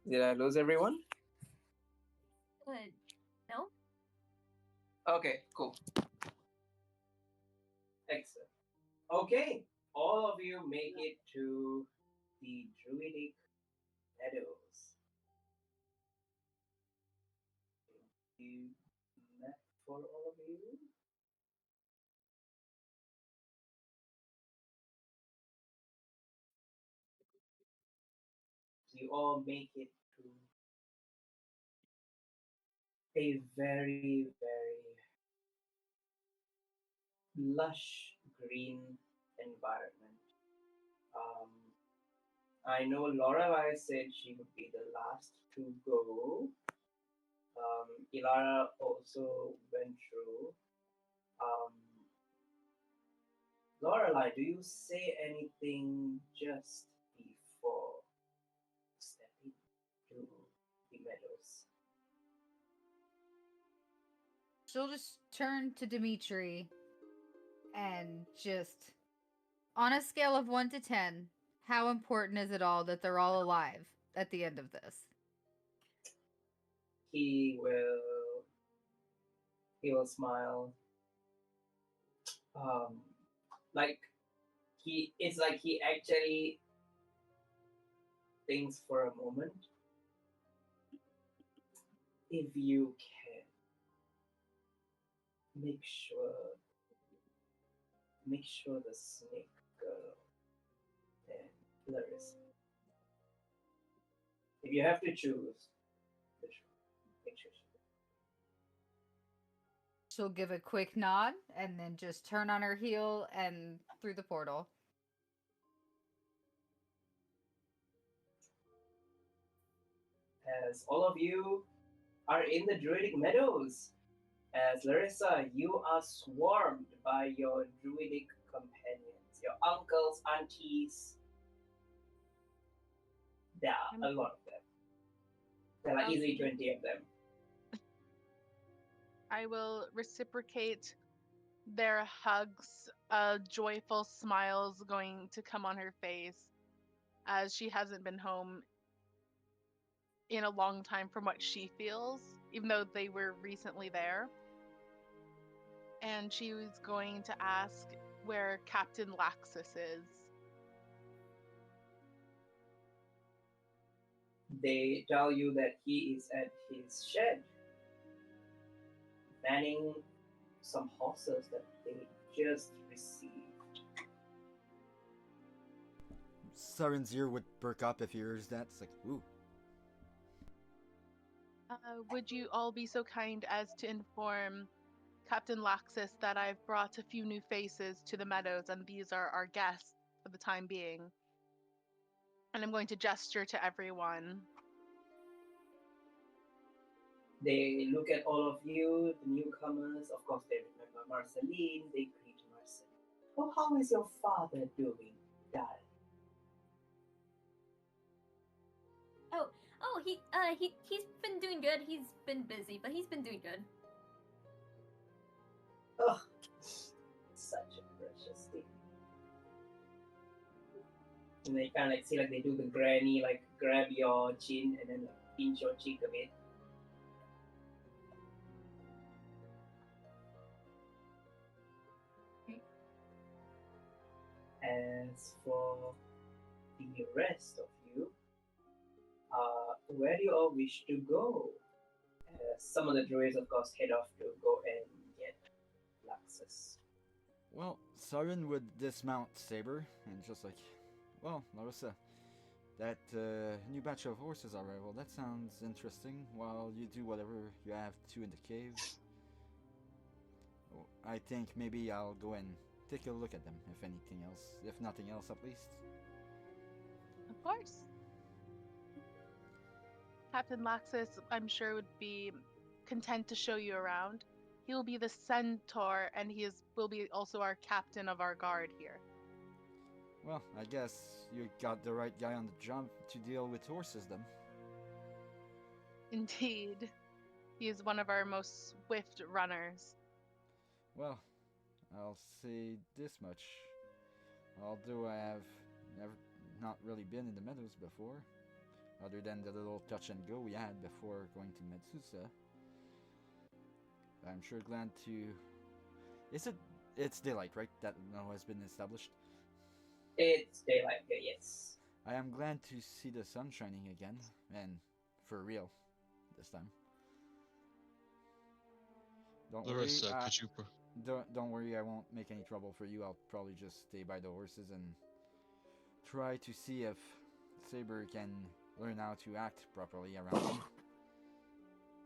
Did I lose everyone? Good. No. Okay, cool. Excellent. Okay, all of you make it to the Druidic Meadows. You map for all of you. You all make it to a very, very lush green environment. Um, I know Lorelai said she would be the last to go. Ilara also went through. Um, Lorelai, do you say anything just before stepping to the meadows? She'll just turn to Dimitri and just, on a scale of 1 to 10, how important is it all that they're all alive at the end of this? He will smile. Like it's like he actually thinks for a moment. If you can make sure the snake girl and Larissa. If you have to choose, make sure. She'll give a quick nod and then just turn on her heel and through the portal. as all of you are in the Druidic Meadows. As Larissa, you are swarmed by your Druidic companions, your uncles, aunties. There are a lot of them. There are easily 20 of them. I will reciprocate their hugs, joyful smiles going to come on her face as she hasn't been home in a long time from what she feels, even though they were recently there. And she was going to ask where Captain Laxus is. They tell you that he is at his shed, manning some horses that they just received. Saren's ear would perk up if he hears that. It's like, ooh. Would you all be so kind as to inform Captain Laxus that I've brought a few new faces to the meadows, and these are our guests for the time being. And I'm going to gesture to everyone. They look at all of you, the newcomers. Of course, they remember Marceline. They greet Marceline. Oh, how is your father doing, darling? He's been doing good. He's been busy, but he's been doing good. Oh, such a precious thing. And they kind of like see like they do the granny, like grab your chin and then like pinch your cheek a bit. As for the rest of you, where do you all wish to go? Some of the druids, of course, head off to go and get Laxus. Well, Saren would dismount Saber and just like, well, Larissa, that new batch of horses arrival, that sounds interesting. While you do whatever you have to in the cave, I think maybe I'll go and take a look at them, if anything else. If nothing else, at least. Of course. Captain Laxus, I'm sure, would be content to show you around. He will be the centaur, and will be also our captain of our guard here. Well, I guess you got the right guy on the job to deal with horses then. Indeed. He is one of our most swift runners. Well, I'll say this much. Although I have not really been in the meadows before, other than the little touch and go we had before going to Metsusa, I'm sure glad to... It's daylight, right? That now has been established. It's daylight here, yes. I am glad to see the sun shining again, and for real, this time. Don't Larissa, worry. could you... Don't worry, I won't make any trouble for you. I'll probably just stay by the horses and try to see if Saber can learn how to act properly around them.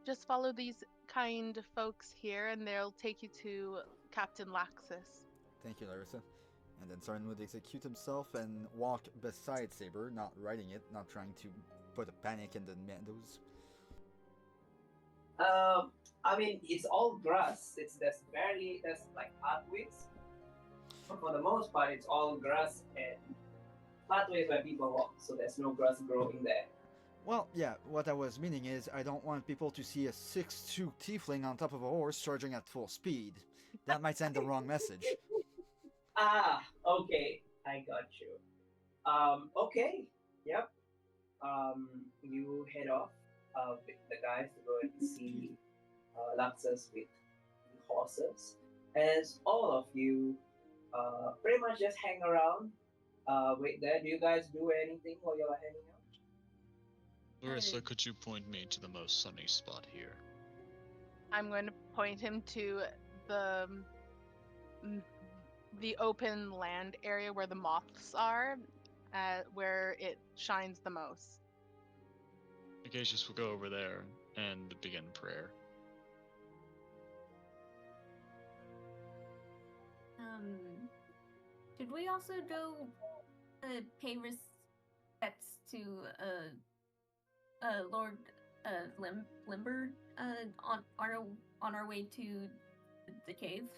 Just follow these kind folks here, and they'll take you to Captain Laxus. Thank you, Larissa. And then Saren would execute himself and walk beside Saber, not riding it, not trying to put a panic in the meadows. I mean, it's all grass. There's like pathways. But for the most part, it's all grass and pathways where people walk, so there's no grass growing there. Well, yeah, what I was meaning is I don't want people to see a 6'2" tiefling on top of a horse charging at full speed. That might send the wrong message. Ah, okay, I got you. Okay, yep. You head off with the guys to go and see Laxus with the horses. As all of you pretty much just hang around, wait there. Do you guys do anything while you're hanging out? Larissa, could you point me to the most sunny spot here? I'm going to point him to the open land area where the moths are, where it shines the most. Acacius will go over there and begin prayer. Should we also go pay respects to Lord limber on our way to the cave.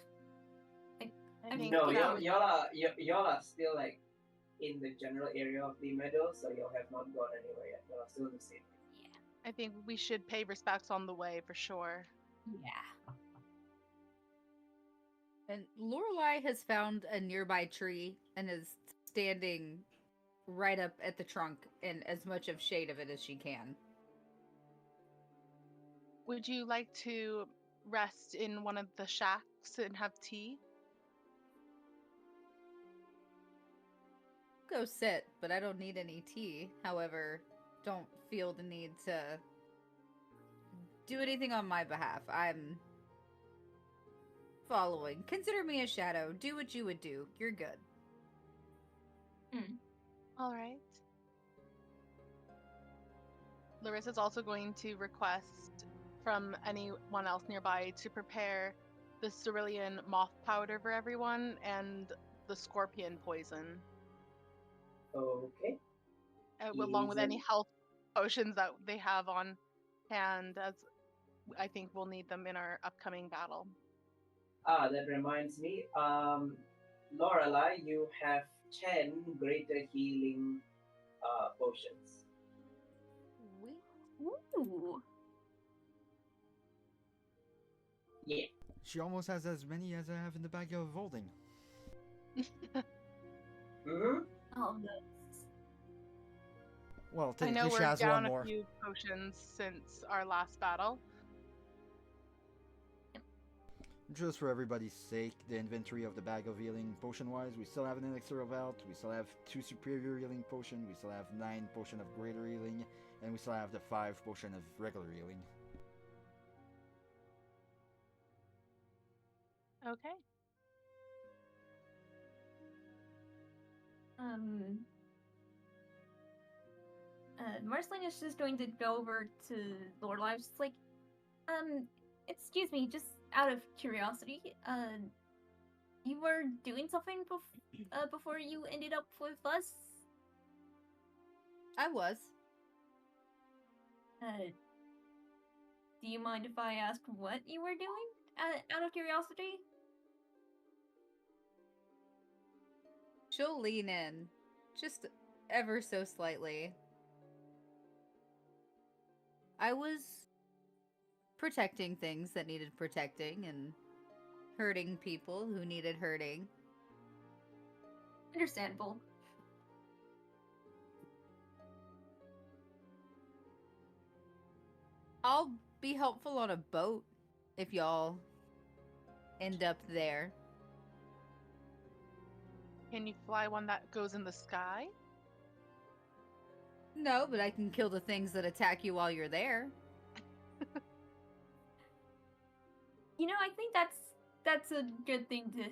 I mean, No, you know, y'all are still like in the general area of the meadow, so y'all have not gone anywhere yet. Y'all are still in the same. I think we should pay respects on the way for sure. yeah. And Lorelai has found a nearby tree and is standing right up at the trunk in as much of shade of it as she can. Would you like to rest in one of the shacks and have tea? Go sit, but I don't need any tea. However, don't feel the need to do anything on my behalf. I'm following. Consider me a shadow. Do what you would do. You're good. All right. Larissa's also going to request from anyone else nearby to prepare the cerulean moth powder for everyone and the scorpion poison, Okay. along with any Easy. health potions that they have on hand, as I think we'll need them in our upcoming battle. That reminds me. Lorelai, you have 10 greater healing potions. Ooh. Yeah. She almost has as many as I have in the bag of holding. Mm-hmm. Oh, no. Well, I know technically she we're has down one a more. few potions since our last battle. Just for everybody's sake, the inventory of the bag of healing potion-wise, we still have an elixir of health, we still have 2 superior healing potion, we still have 9 potion of greater healing, and we still have the 5 potion of regular healing. Okay. Marceline is just going to go over to Lorelai. Just like, excuse me, just out of curiosity, you were doing something before you ended up with us? I was. Do you mind if I ask what you were doing? Out of curiosity? She'll lean in, just ever so slightly. I was protecting things that needed protecting and hurting people who needed hurting. Understandable. I'll be helpful on a boat if y'all end up there. Can you fly one that goes in the sky? No, but I can kill the things that attack you while you're there. You know, I think that's a good thing to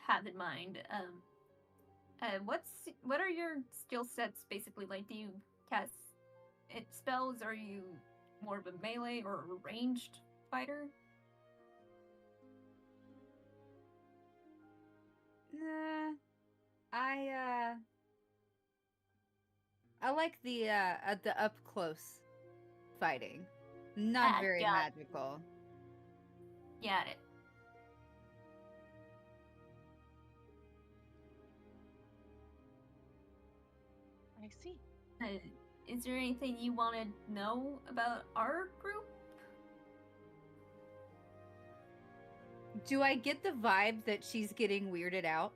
have in mind. What are your skill sets basically? Like, do you cast spells? Are you more of a melee or a ranged fighter? I like the up close fighting. Not very got it. magical. Got it. I see. Is there anything you want to know about our group? Do I get the vibe that she's getting weirded out?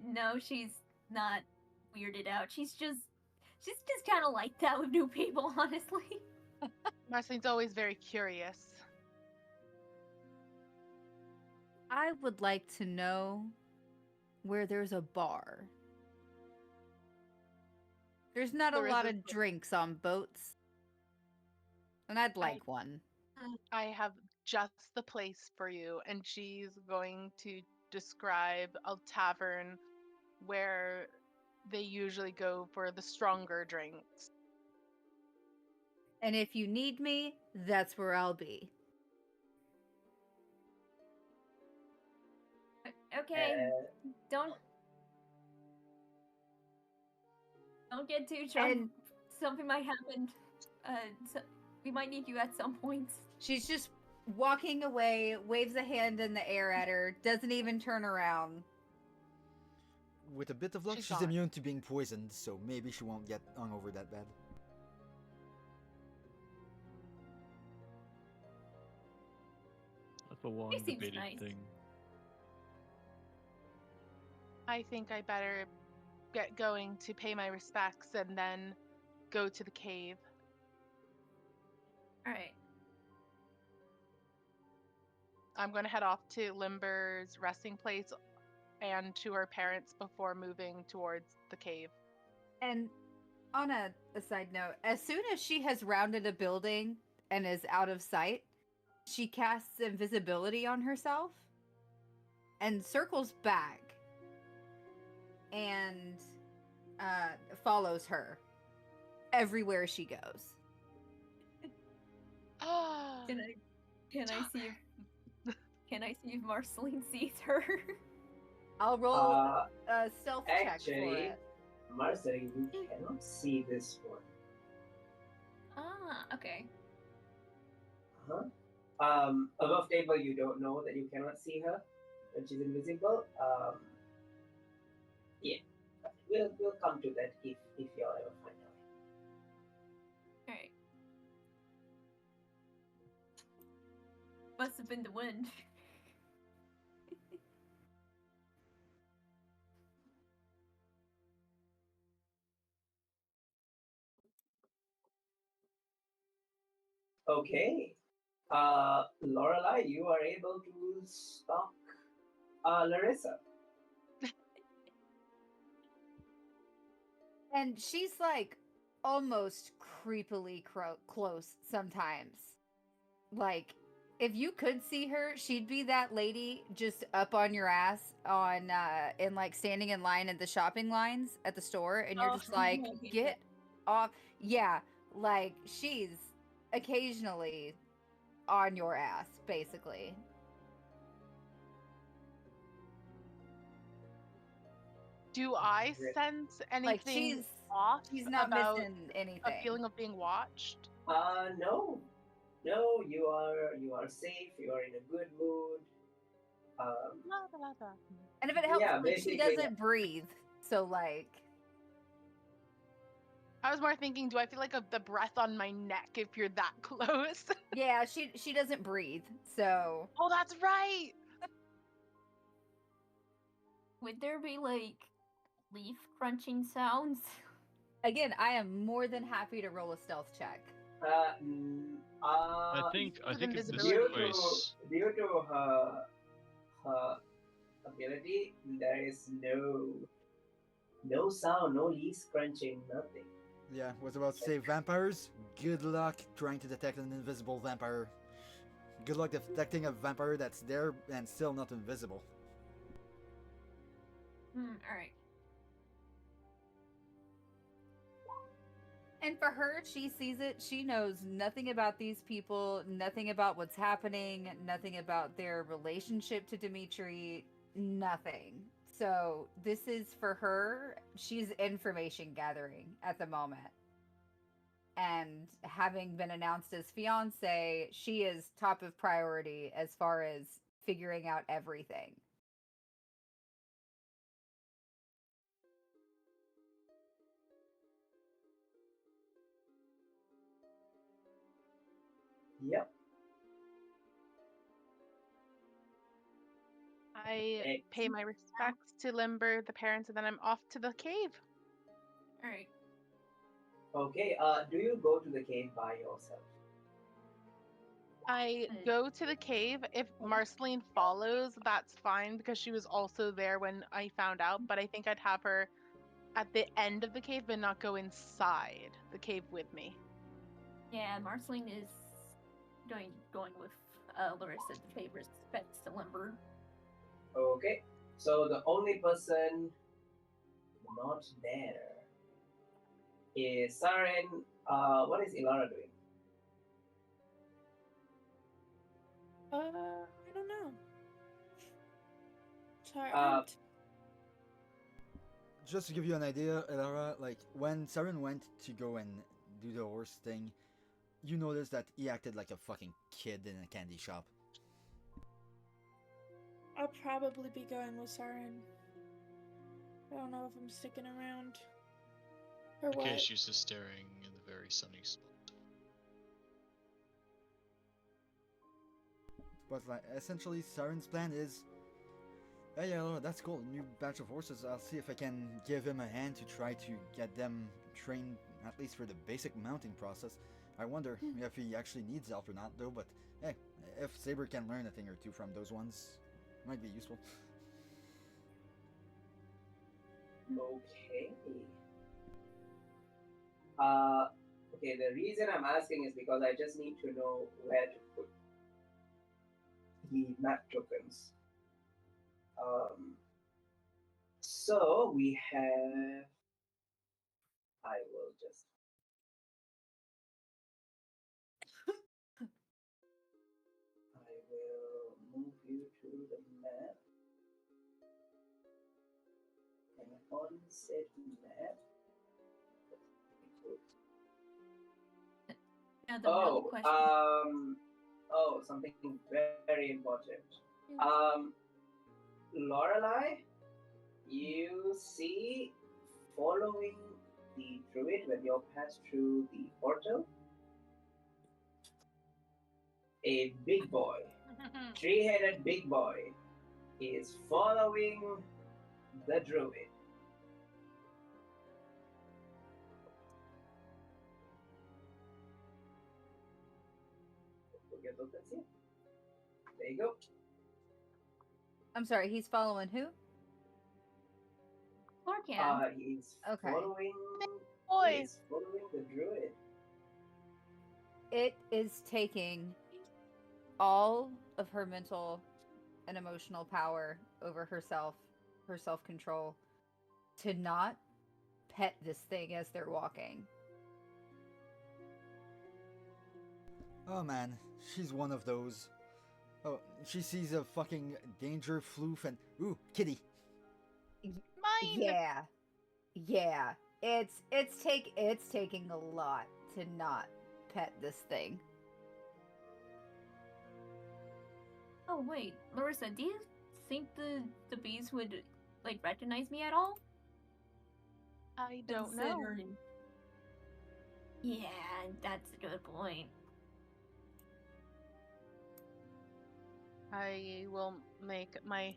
No, she's not weirded out. She's just kind of like that with new people, honestly. Marceline's always very curious. I would like to know where there's a bar. There's not a lot of drinks on boats. And I'd like one. I have just the place for you. And she's going to describe a tavern where they usually go for the stronger drinks. And if you need me, that's where I'll be. Okay, don't get too drunk. And something might happen. so we might need you at some point. She's just walking away, waves a hand in the air at her, doesn't even turn around. With a bit of luck, She's she's gone. immune to being poisoned, so maybe she won't get hungover that bad. That's a long It seems debated nice. thing. I think I better get going to pay my respects and then go to the cave. All right. I'm going to head off to Limber's resting place and to her parents before moving towards the cave. And on a side note, as soon as she has rounded a building and is out of sight, she casts invisibility on herself and circles back and follows her everywhere she goes. Ah, Can I see if Marceline sees her? I'll roll Uh, a stealth check for Actually, it. Marcel, you cannot see this one. Okay. Uh-huh. Above table, you don't know that you cannot see her, that she's invisible. Yeah, we'll come to that if y'all ever find out. All right. Must have been the wind. Okay. Lorelai, you are able to stalk Larissa. And she's like almost creepily close sometimes. Like, if you could see her, she'd be that lady just up on your ass on in like standing in line at the shopping lines at the store, and you're Oh, just like, okay. get off. Yeah, like she's occasionally on your ass, basically. do I sense anything Like she's off not about missing a anything. feeling of being watched? No, you are safe. You are in a good mood. La, la, la, la. And if it helps, Yeah, like she basically, doesn't breathe, so like. I was more thinking, do I feel like the breath on my neck if you're that close? Yeah, she doesn't breathe, so Oh, that's right. Would there be like leaf crunching sounds? again, I am more than happy to roll a stealth check. I think With in this invisibility. place, due to her ability, there is no sound, no leaves crunching, nothing. Yeah, was about to say vampires. Good luck trying to detect an invisible vampire. Good luck detecting a vampire that's there and still not invisible. All right. And for her, she sees it. She knows nothing about these people, nothing about what's happening, nothing about their relationship to Dimitri, nothing. So this is for her. She's information gathering at the moment. And having been announced as fiance, she is top of priority as far as figuring out everything. Yep. I pay my respects to Limber, the parents, and then I'm off to the cave. All right. Okay. Do you go to the cave by yourself? I go to the cave. If Marceline follows, that's fine because she was also there when I found out. But I think I'd have her at the end of the cave, but not go inside the cave with me. Yeah, Marceline is going with Larissa to pay respects to Limber. Okay. So the only person not there is Saren. What is Ilara doing? I don't know. Sorry. Just to give you an idea, Elara, like when Saren went to go and do the horse thing, you notice that he acted like a fucking kid in a candy shop. I'll probably be going with Siren. I don't know if I'm sticking around. Or In what? case she's just staring in the very sunny spot. But like, essentially, Siren's plan is, hey, that's cool, new batch of horses. I'll see if I can give him a hand to try to get them trained, at least for the basic mounting process. I wonder if he actually needs help or not, though, but hey, if Saber can learn a thing or two from those ones, might be useful. Okay. Okay, the reason I'm asking is because I just need to know where to put the map tokens. So we have. I will just. I will move you to the map. And on said map. Now the real question. Something very important. Lorelei, you see, following the druid when you pass through the portal, a big boy, three-headed big boy, is following the druid. Get those things here. There you go. I'm sorry, he's following who? Lorcan. He's Okay. following. Boy. He's following the druid. It is taking all of her mental and emotional power over herself, her self-control, to not pet this thing as they're walking. Oh man, she's one of those. Oh, she sees a fucking danger floof and ooh, kitty. Mine. Yeah. It's taking a lot to not pet this thing. Oh wait, Larissa, do you think the bees would like recognize me at all? I don't know. Considering- Yeah, that's a good point. I will make my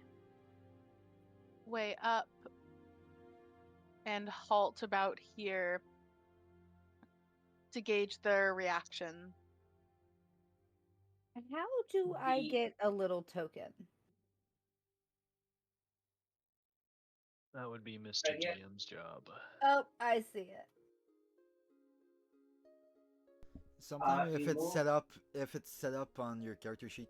way up and halt about here to gauge their reaction. How do I The- get a little token? That would be Mr. Right here. GM's job. Oh, I see it. Sometimes if remove- it's set up on your character sheet,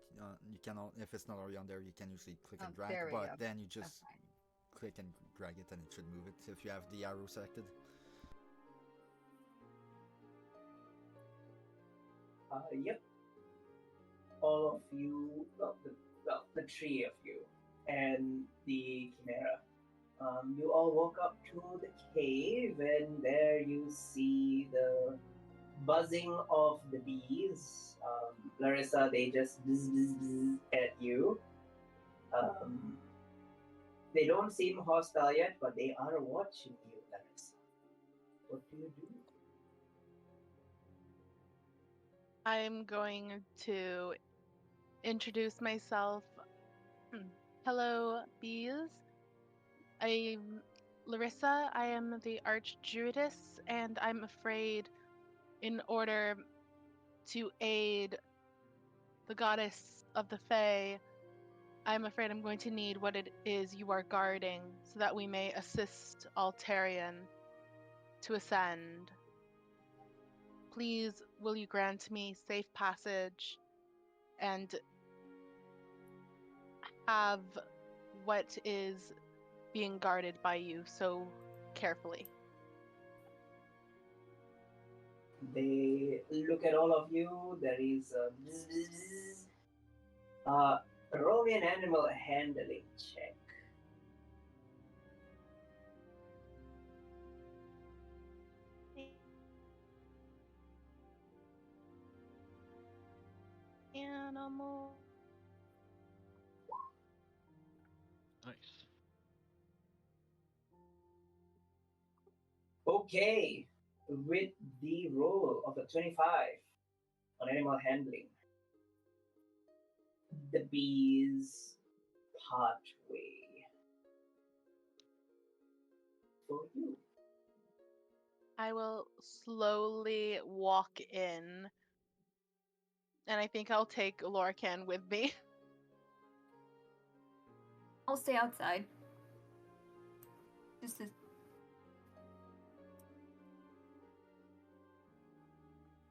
you can. If it's not already on there, you can usually click and Oh, drag. there we But go. then you just Okay. click and drag it, and it should move it if you have the arrow selected. Yep. All of you, the three of you, and the chimera. You all walk up to the cave, and there you see the buzzing of the bees. Larissa, they just buzz, buzz, buzz at you. They don't seem hostile yet, but they are watching you, Larissa. What do you do? I'm going to introduce myself. Hello, bees. I'm Larissa. I am the Archdruidess, and I'm afraid in order to aid the goddess of the Fae, I'm afraid I'm going to need what it is you are guarding so that we may assist Altarian to ascend. Please, will you grant me safe passage and have what is being guarded by you so carefully? They look at all of you. There is a bzz, bzz, bzz. Roll me an animal handling check. Vamos. Nice. Okay, with the roll of a 25 on animal handling, the bees part way for you. I will slowly walk in. And I think I'll take Lorcan with me. I'll stay outside. Just to...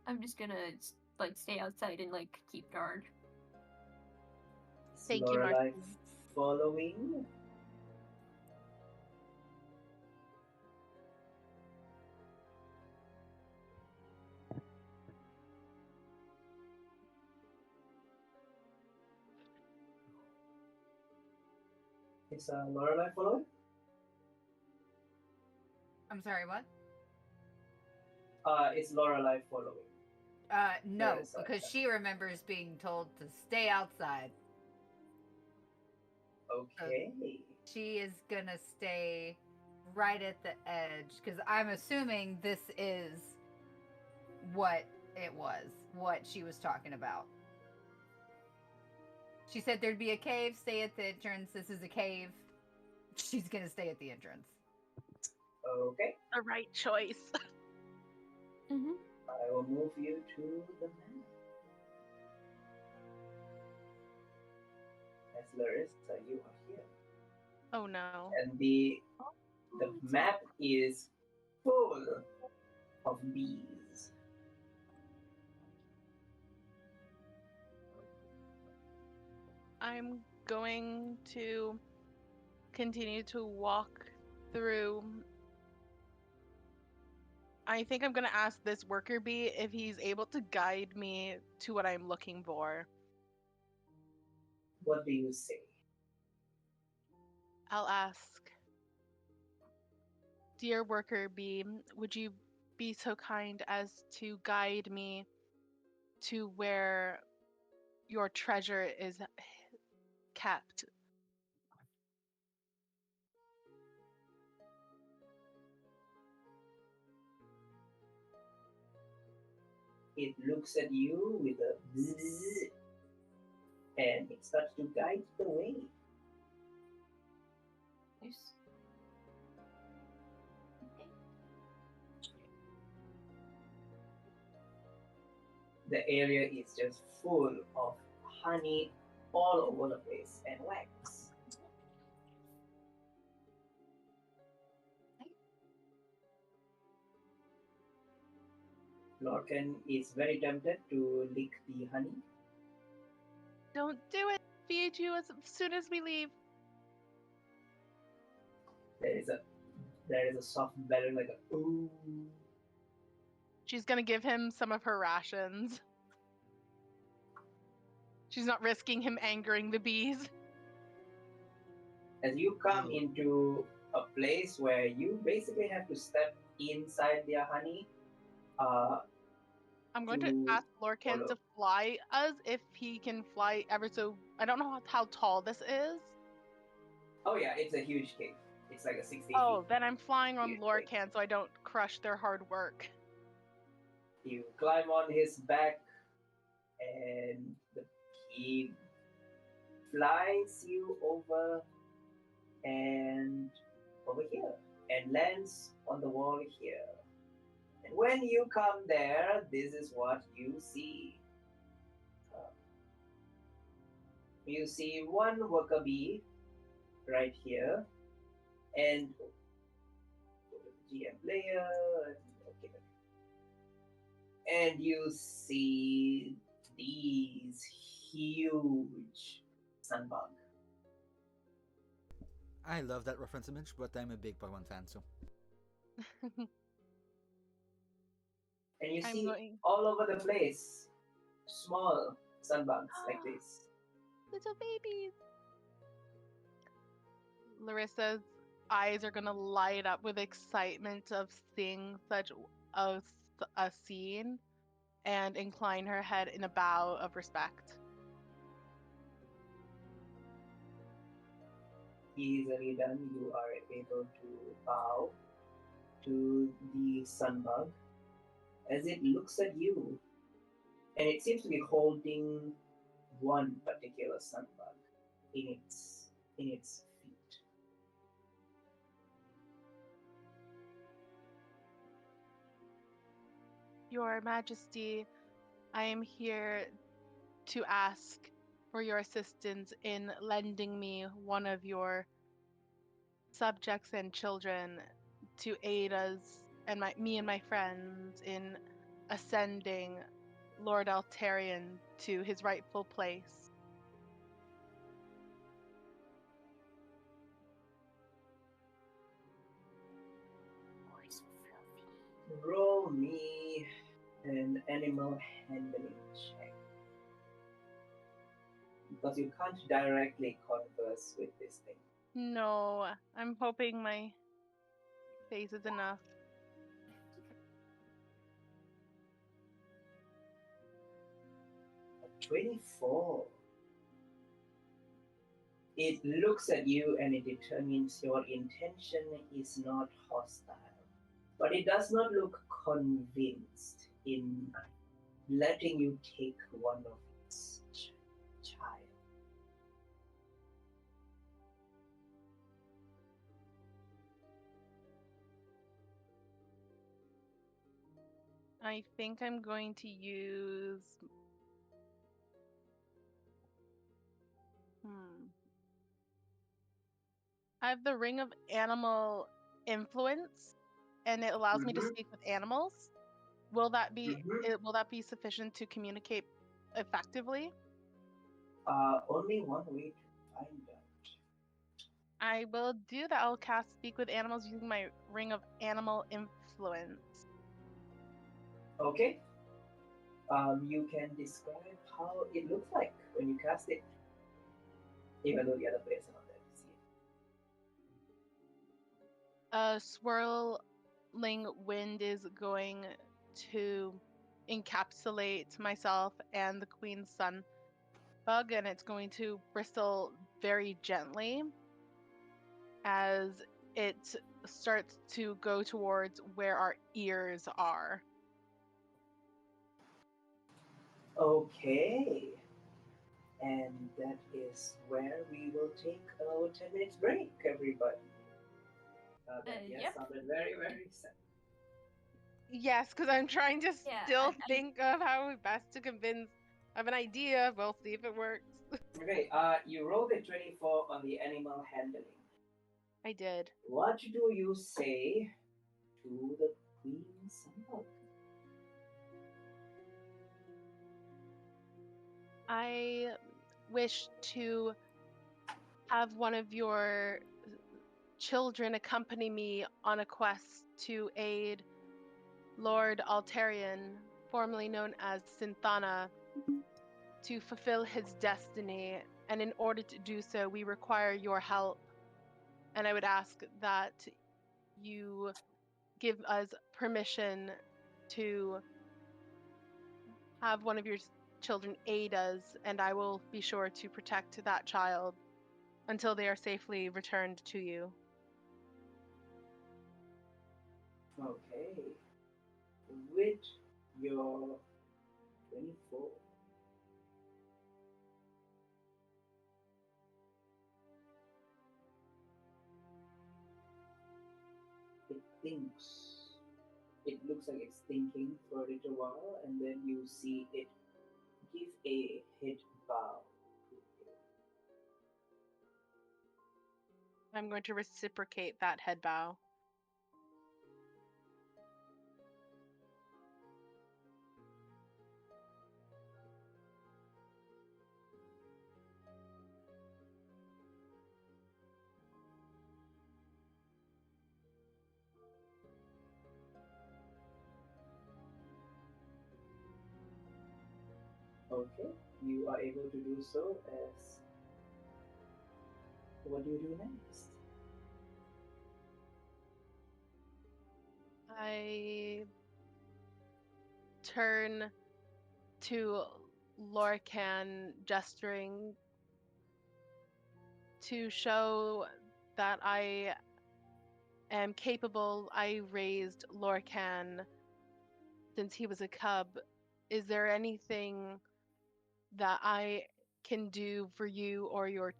I'm just gonna like stay outside and like keep guard. Is Thank you, Lorelai Martin. following? Is Lorelai following? I'm sorry, what? Is Lorelai following? No, Yes, because okay. she remembers being told to stay outside. Okay. She is gonna stay right at the edge, because I'm assuming this is what it was, what she was talking about. She said there'd be a cave, stay at the entrance. This is a cave. She's gonna stay at the entrance. Okay. The right choice. Mm-hmm. I will move you to the map. As Larissa, you are here. Oh no. And the map is full of bees. I'm going to continue to walk through. I think I'm going to ask this worker bee if he's able to guide me to what I'm looking for. What do you say? I'll ask, dear worker bee, would you be so kind as to guide me to where your treasure is kept? It looks at you with a bzzz, and it starts to guide the way. Nice. Okay. The area is just full of honey all over the place and wax. Lorcan is very tempted to lick the honey. Don't do it. Feed you as soon as we leave. There is a soft bellow like a ooh. She's gonna give him some of her rations. She's not risking him angering the bees. As you come into a place where you basically have to step inside their honey, I'm going to to ask Lorcan follow. to fly us if he can fly ever so. I don't know how tall this is. Oh yeah, it's a huge cave. It's like a 60 Oh, feet. then I'm flying on huge Lorcan cave. so I don't crush their hard work. You climb on his back, and he flies you over and over here, and lands on the wall here. And when you come there, this is what you see. You see one worker bee right here, and GM player, okay. And you see these huge sunbug. I love that reference image, but I'm a big Pokemon fan, so. And you I'm see going. all over the place small sunbugs like this. Little babies. Larissa's eyes are gonna light up with excitement of seeing such a scene, and incline her head in a bow of respect. easily done. You are able to bow to the sunbug as it looks at you, and it seems to be holding one particular sunbug in its feet. Your Majesty, I am here to ask for your assistance in lending me one of your subjects and children to aid us and me and my friends in ascending Lord Altarian to his rightful place. Roll me an animal handling check. Because you can't directly converse with this thing. No, I'm hoping my face is enough. A 24. It looks at you and it determines your intention is not hostile. But it does not look convinced in letting you take one of its child. I think I'm going to use... I have the Ring of Animal Influence, and it allows me to speak with animals. Will that be sufficient to communicate effectively? Only one way to find out. I will do that. I'll cast Speak with Animals using my Ring of Animal Influence. Okay. You can describe how it looks like when you cast it, even though the other players are not there to see it. A swirling wind is going to encapsulate myself and the Queen's Sun bug, and it's going to bristle very gently as it starts to go towards where our ears are. Okay. And that is where we will take our 10 minutes break, everybody. That Yep. sounded very, very sad. Yes, because I'm trying to Yeah, still think of how best to convince. I have an idea. We'll see if it works. Okay, you rolled a 24 on the animal handling. I did. What do you say to the Queen's Sunbug? I wish to have one of your children accompany me on a quest to aid Lord Altarian, formerly known as Synthana, to fulfill his destiny. And in order to do so, we require your help. And I would ask that you give us permission to have one of your children aid us, and I will be sure to protect that child until they are safely returned to you. Okay. With your 24. It thinks. It looks like it's thinking for a little while, and then you see it give a head bow to you. I'm going to reciprocate that head bow. Okay, you are able to do so as. What do you do next? I turn to Lorcan, gesturing to show that I am capable. I raised Lorcan since he was a cub. Is there anything that I can do for you or your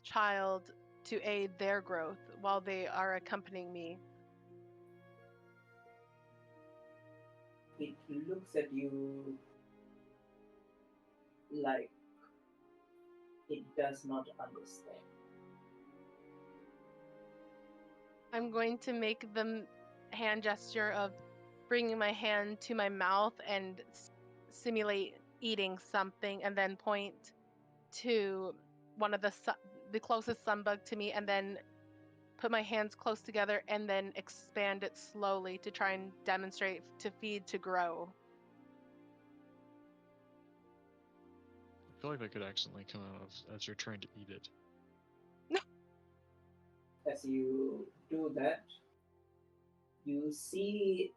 child to aid their growth while they are accompanying me? It looks at you like it does not understand. I'm going to make the hand gesture of bringing my hand to my mouth and simulate eating something, and then point to one of the closest sunbug to me, and then put my hands close together and then expand it slowly to try and demonstrate to feed to grow. I feel like that could accidentally come out as you're trying to eat it. As you do that, you see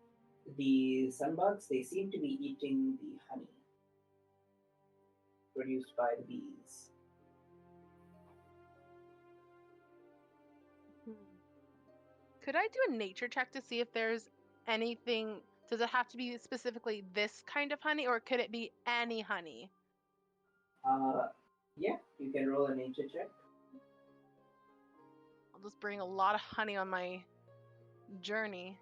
the sunbugs, they seem to be eating the honey produced by the bees. Could I do a nature check to see if there's anything? Does it have to be specifically this kind of honey, or could it be any honey? Yeah, you can roll a nature check. I'll just bring a lot of honey on my journey.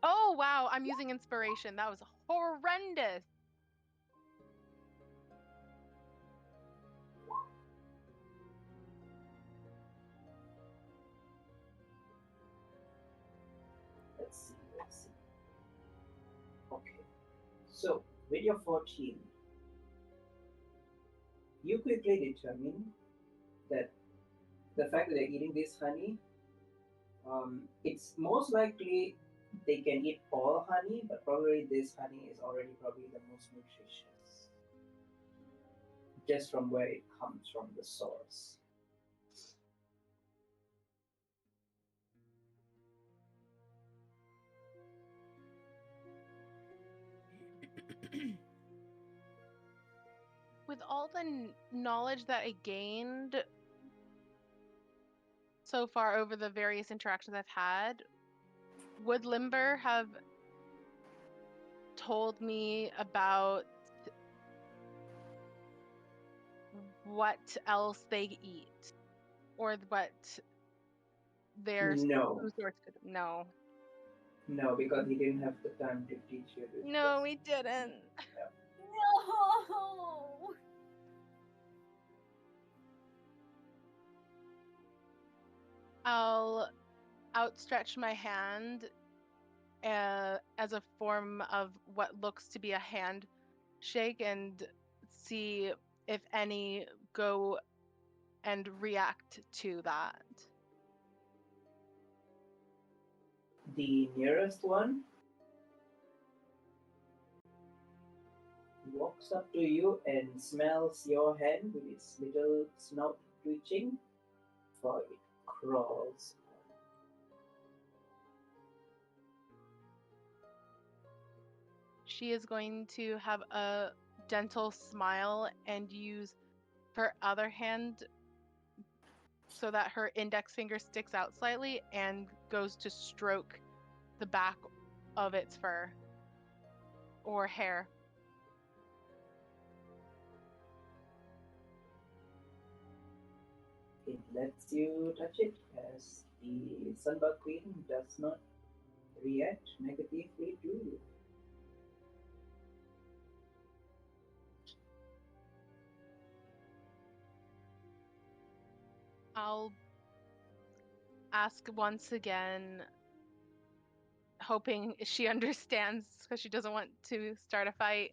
Oh, wow, I'm using inspiration. That was horrendous. Let's see. Okay. So, with your 14, you quickly determine that the fact that they're eating this honey, it's most likely they can eat all honey, but probably this honey is already probably the most nutritious, just from where it comes from the source. With all the knowledge that I gained so far over the various interactions I've had, would Limber have told me about what else they eat, or what their No, food source could? No, because he didn't have the time to teach you this. no, we didn't. No. I'll outstretch my hand as a form of what looks to be a handshake and see if any go and react to that. The nearest one walks up to you and smells your hand with its little snout twitching, for it crawls. She is going to have a gentle smile and use her other hand so that her index finger sticks out slightly and goes to stroke the back of its fur or hair. It lets you touch it, as the Sunbug Queen does not react negatively to you. I'll ask once again, hoping she understands because she doesn't want to start a fight.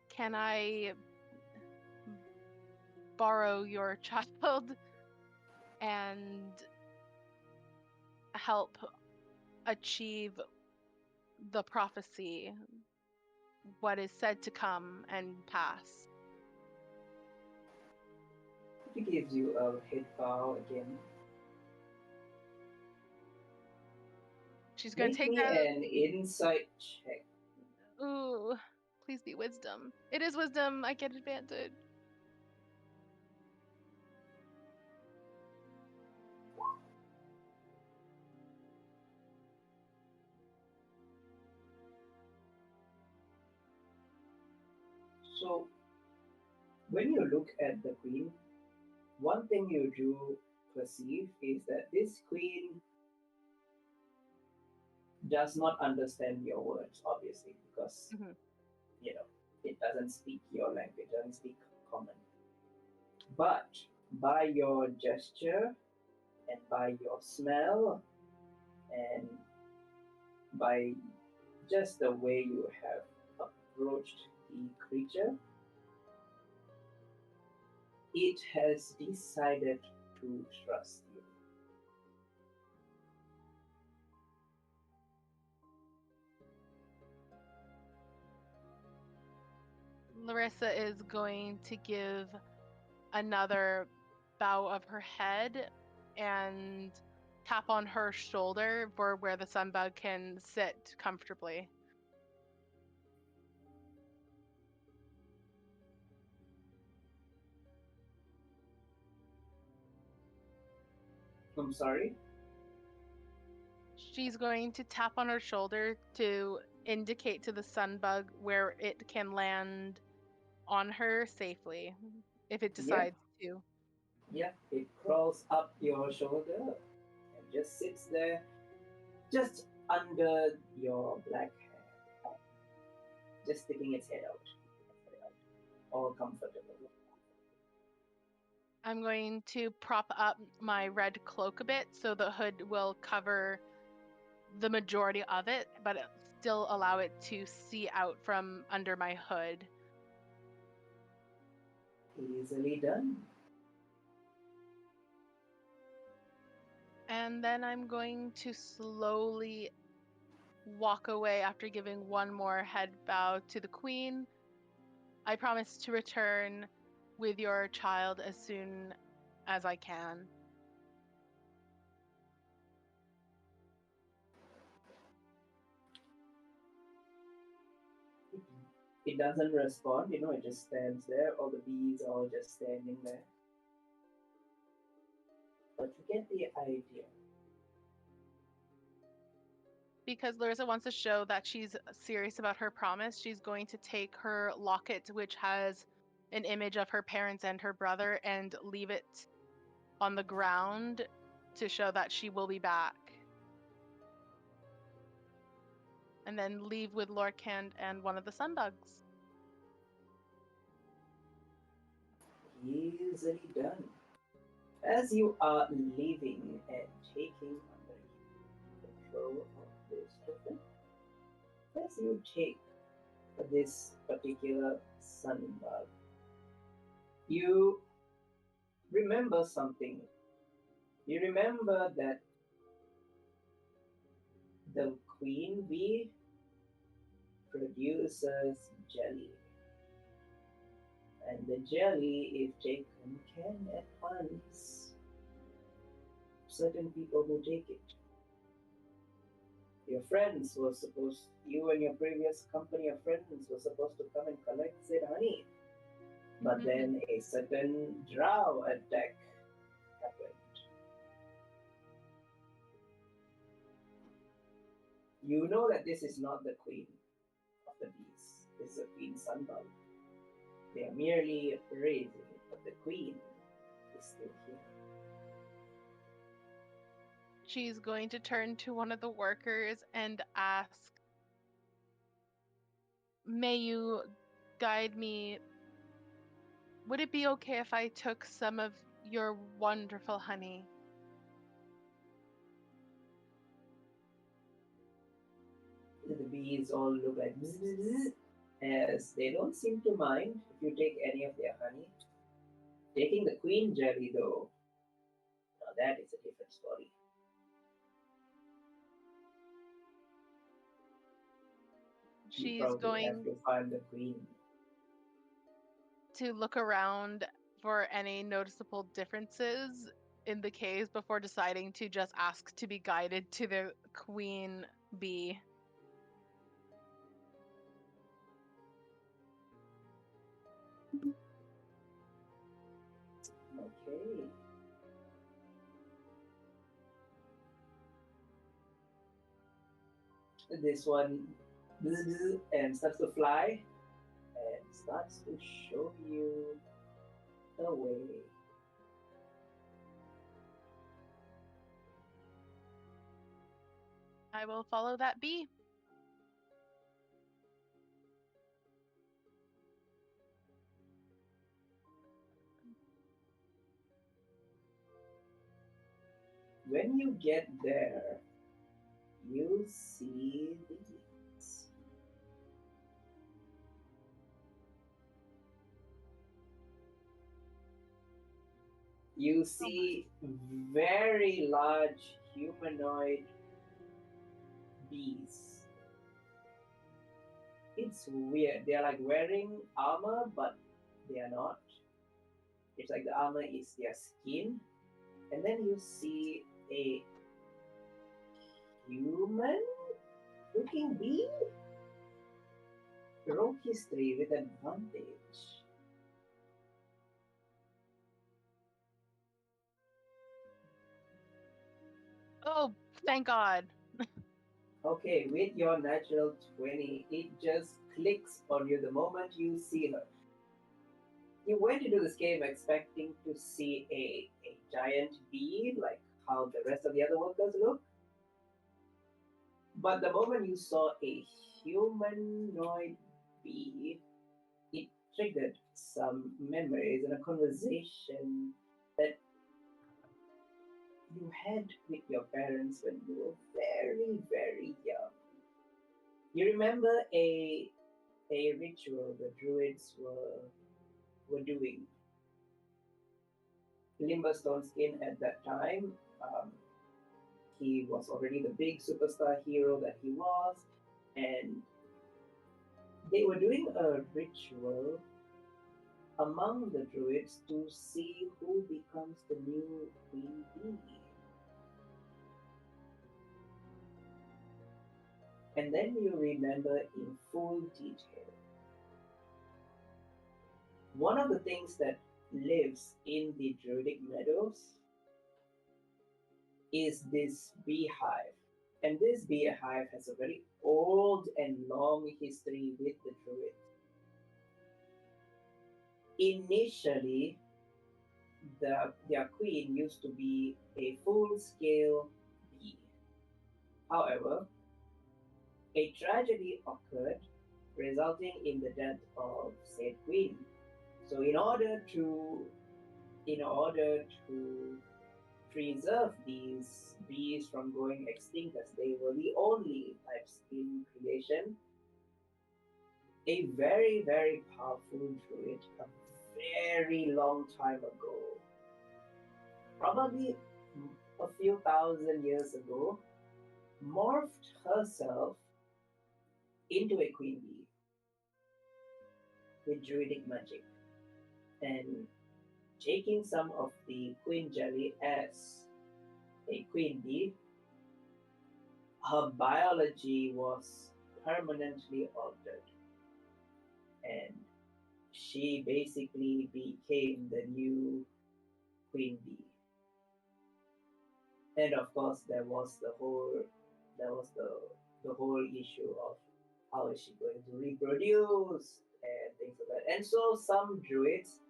Can I borrow your child and help achieve the prophecy, what is said to come and pass? It gives you a head bow again. She's gonna Make take me that. an insight check. Ooh, please be wisdom. It is wisdom. I get advantage. when you look at the queen, one thing you do perceive is that this queen does not understand your words, obviously, because Mhm. it doesn't speak your language, doesn't speak common. But by your gesture and by your smell and by just the way you have approached the creature, it has decided to trust you. Larissa is going to give another bow of her head and tap on her shoulder for where the sunbug can sit comfortably. I'm sorry? She's going to tap on her shoulder to indicate to the sunbug where it can land on her safely if it Yeah, decides to. yeah. It crawls up your shoulder and just sits there, just under your black hair, just sticking its head out, all comfortable. I'm going to prop up my red cloak a bit so the hood will cover the majority of it, but still allow it to see out from under my hood. Easily done. And then I'm going to slowly walk away after giving one more head bow to the queen. I promise to return with your child as soon as I can. It doesn't respond, it just stands there. All the bees are all just standing there. But you get the idea. Because Larissa wants to show that she's serious about her promise, she's going to take her locket, which has an image of her parents and her brother, and leave it on the ground to show that she will be back. And then leave with Lorcand and one of the sunbugs. Easily done. As you are leaving and taking under control of this token, as you take this particular sunbug, you remember something. You remember that the queen bee produces jelly. And the jelly, if taken, can at once certain people who take it. Your friends were supposed, you and your previous company of friends were supposed to come and collect said honey. But then a certain drow attack happened. You know that this is not the queen of the bees. This is a queen sunbug. They are merely raising it, but the queen is still here. She's going to turn to one of the workers and ask, "May you guide me? Would it be okay if I took some of your wonderful honey?" The bees all look like bzz, bzz, bzz, as they don't seem to mind if you take any of their honey. Taking the queen jelly, though, now that is a different story. You She's probably have going to find the queen. to look around for any noticeable differences in the caves before deciding to just ask to be guided to the queen bee. Okay. This one bzz, bzz, and starts to fly and starts to show you away. I will follow that bee. When you get there, you see these. You see very large humanoid bees. It's weird. They're like wearing armor, but they are not. It's like the armor is their skin. And then you see a human looking bee. Roll history with advantage. Oh, thank God. Okay, with your natural 20, it just clicks on you the moment you see her. You went into this game expecting to see a giant bee, like how the rest of the other workers look. But the moment you saw a humanoid bee, it triggered some memories and a conversation that you had with your parents when you were very, very young. You remember a ritual the druids were doing. Limberstone Skin at that time, he was already the big superstar hero that he was, and they were doing a ritual among the druids to see who becomes the new queen bee. And then you remember in full detail. One of the things that lives in the Druidic Meadows is this beehive. And this beehive has a very old and long history with the Druids. Initially, their queen used to be a full-scale bee. However, a tragedy occurred, resulting in the death of said queen. So in order to preserve these bees from going extinct, as they were the only types in creation, a very, very powerful druid a very long time ago, probably a few thousand years ago, morphed herself into a queen bee with druidic magic, and taking some of the queen jelly as a queen bee, her biology was permanently altered, and she basically became the new queen bee. And of course, there was the whole issue of how is she going to reproduce and things like that. And so some druids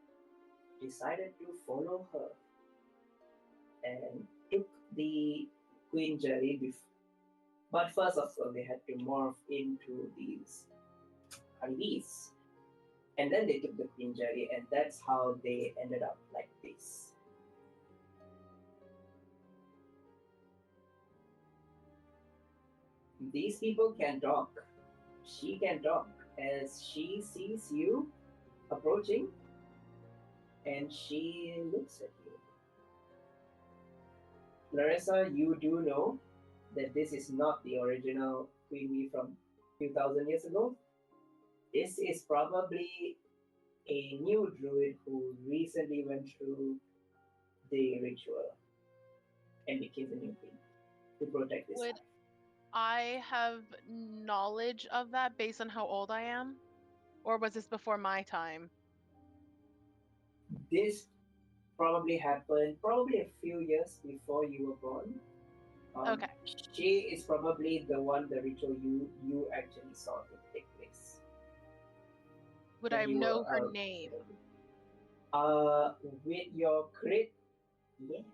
decided to follow her and took the queen jelly. But first of all, they had to morph into these honeybees. And then they took the queen jelly, and that's how they ended up like this. These people can talk. She can talk as she sees you approaching, and she looks at you. Larissa, you do know that this is not the original queen bee from 2000 years ago. This is probably a new druid who recently went through the ritual and became the new queen to protect this Would hive. I have knowledge of that based on how old I am? Or was this before my time? This probably happened probably a few years before you were born. Okay. She is probably the ritual you actually saw it take place. Would When I you know were her name? With your crit, yes,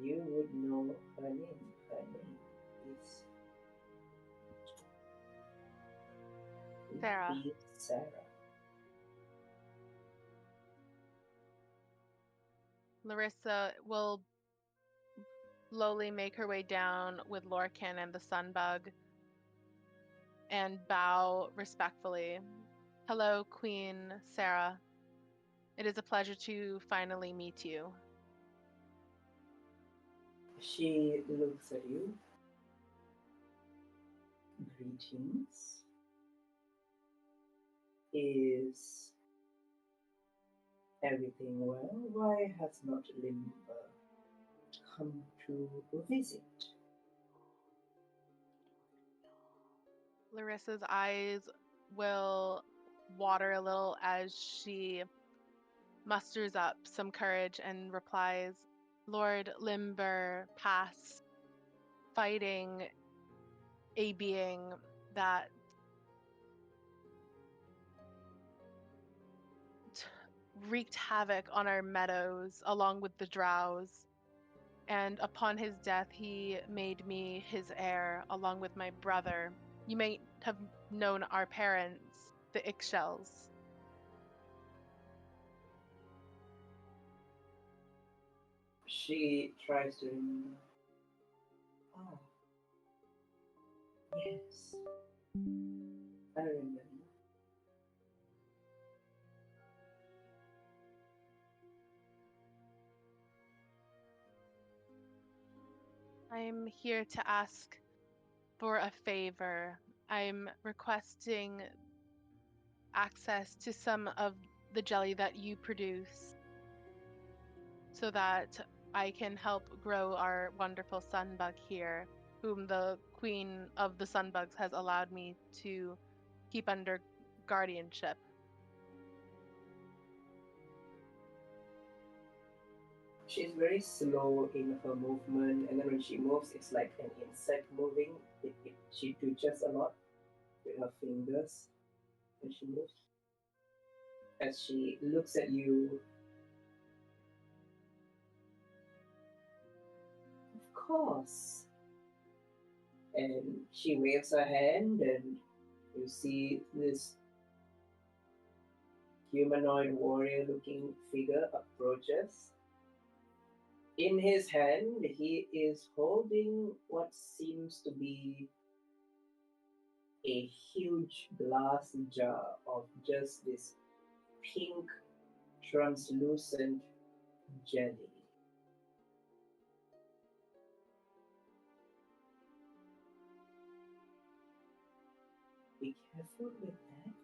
you would know her name. Her name is Sarah. Sarah. Larissa will slowly make her way down with Lorcan and the Sunbug and bow respectfully. Hello, Queen Sarah. It is a pleasure to finally meet you. She looks at you. Greetings. Is everything well? Why has not Limber come to visit? Larissa's eyes will water a little as she musters up some courage and replies, Lord Limber passed fighting a being that wreaked havoc on our meadows along with the drows. And upon his death, he made me his heir along with my brother. You may have known our parents, the Ixshells. She tries to remember. Ah, yes. I remember. I'm here to ask for a favor. I'm requesting access to some of the jelly that you produce so that I can help grow our wonderful sunbug here, whom the queen of the sunbugs has allowed me to keep under guardianship. She's very slow in her movement, and then when she moves, it's like an insect moving. She twitches a lot with her fingers when she moves. As she looks at you, of course. And she waves her hand, and you see this humanoid warrior looking figure approaches. In his hand, he is holding what seems to be a huge glass jar of just this pink, translucent jelly. Be careful with that.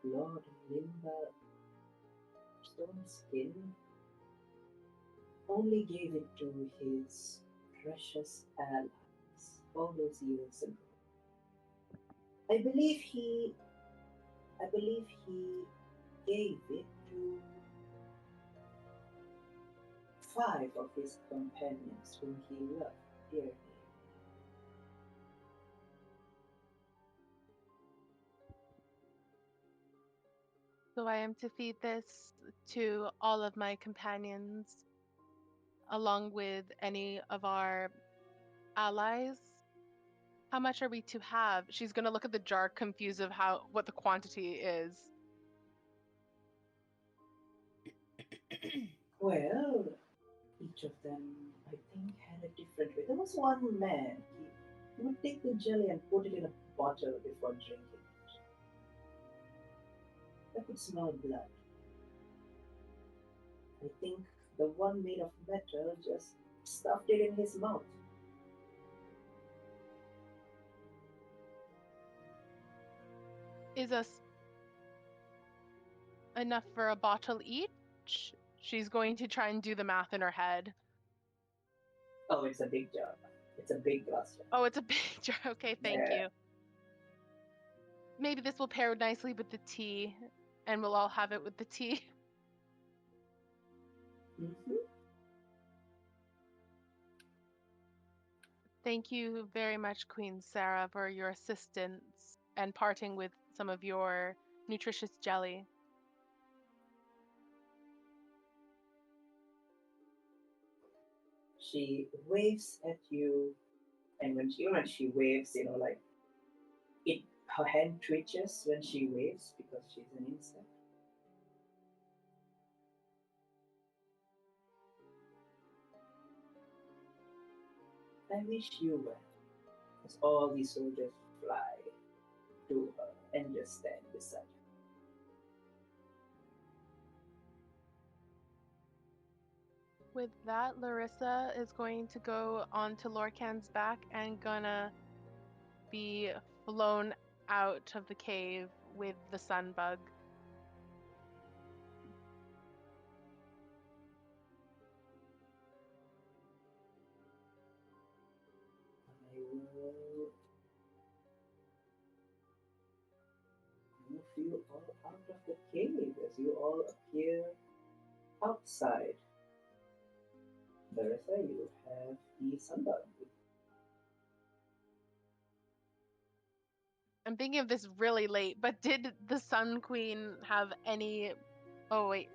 Lord Limber Stoneskin only gave it to his precious allies all those years ago. I believe he gave it to 5 of his companions whom he loved dearly. So I am to feed this to all of my companions, along with any of our allies. How much are we to have? She's gonna look at the jar, confused of what the quantity is. Well, each of them, I think, had a different way. There was one man, he would take the jelly and put it in a bottle before drinking it. I could smell blood. I think the one made of metal just stuffed it in his mouth. Is us enough for a bottle each? She's going to try and do the math in her head. Oh, it's a big jar. It's a big glass jar. Oh, it's a big jar. Okay, thank Yeah. you. Maybe this will pair nicely with the tea, and we'll all have it with the tea. Mm-hmm. Thank you very much, Queen Sarah, for your assistance and parting with some of your nutritious jelly. she waves at you, and when she waves, like her hand twitches when she waves because she's an insect. I wish you were, as all the soldiers fly to her and just stand beside her. With that, Larissa is going to go onto Lorcan's back and gonna be flown out of the cave with the sun bug. I will move you all out of the cave as you all appear outside. Larissa, you have the sunbug. I'm thinking of this really late, but did the Sun Queen have any... Oh, wait.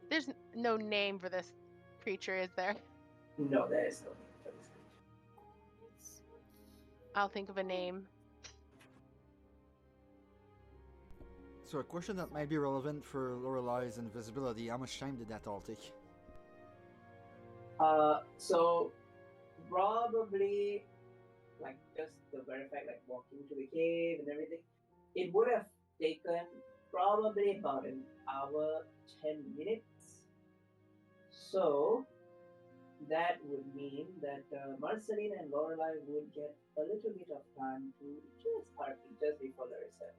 There's no name for this creature, is there? No, there is no name for this creature. I'll think of a name. So a question that might be relevant for Lorelai's invisibility, how much time did that all take? So probably like just the very fact like walking to the cave and everything, it would have taken probably about an hour, 10 minutes. So that would mean that Marceline and Lorelai would get a little bit of time to just party just before Larissa.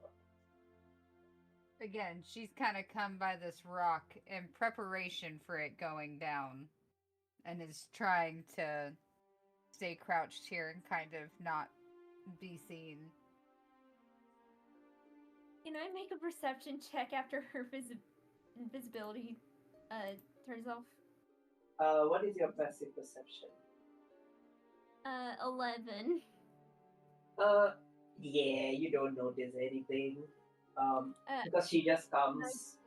Again, she's kind of come by this rock in preparation for it going down and is trying to stay crouched here and kind of not be seen. Can I make a perception check after her invisibility turns off? What is your passive perception? 11. Yeah, you don't notice anything. Because she just comes.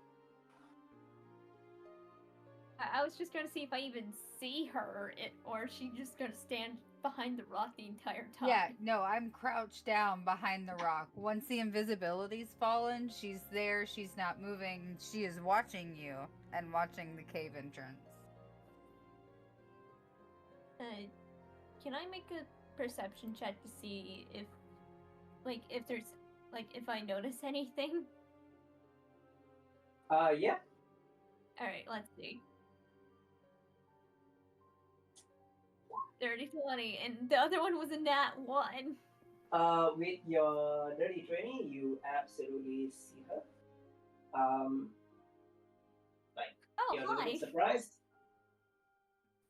I was just gonna see if I even see her, or is she just gonna stand behind the rock the entire time? Yeah, no, I'm crouched down behind the rock. Once the invisibility's fallen, she's there, she's not moving. She is watching you and watching the cave entrance. Can I make a perception check to see if there's, if I notice anything? Yeah. Alright, let's see. 30-20, and the other one was a nat 1. With your dirty 20, you absolutely see her. Oh, you're a little hi. bit surprised.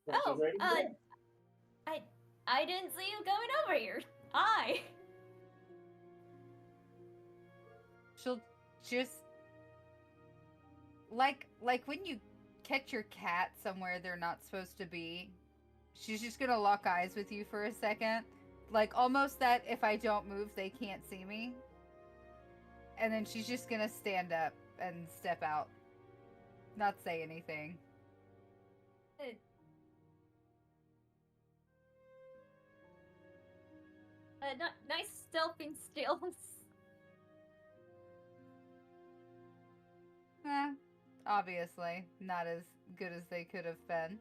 But she's already there. I didn't see you going over here. Hi. She'll just like when you catch your cat somewhere they're not supposed to be. She's just gonna lock eyes with you for a second. Like almost that if I don't move they can't see me. And then she's just gonna stand up and step out. Not say anything. Nice stealthing skills. Obviously, not as good as they could have been.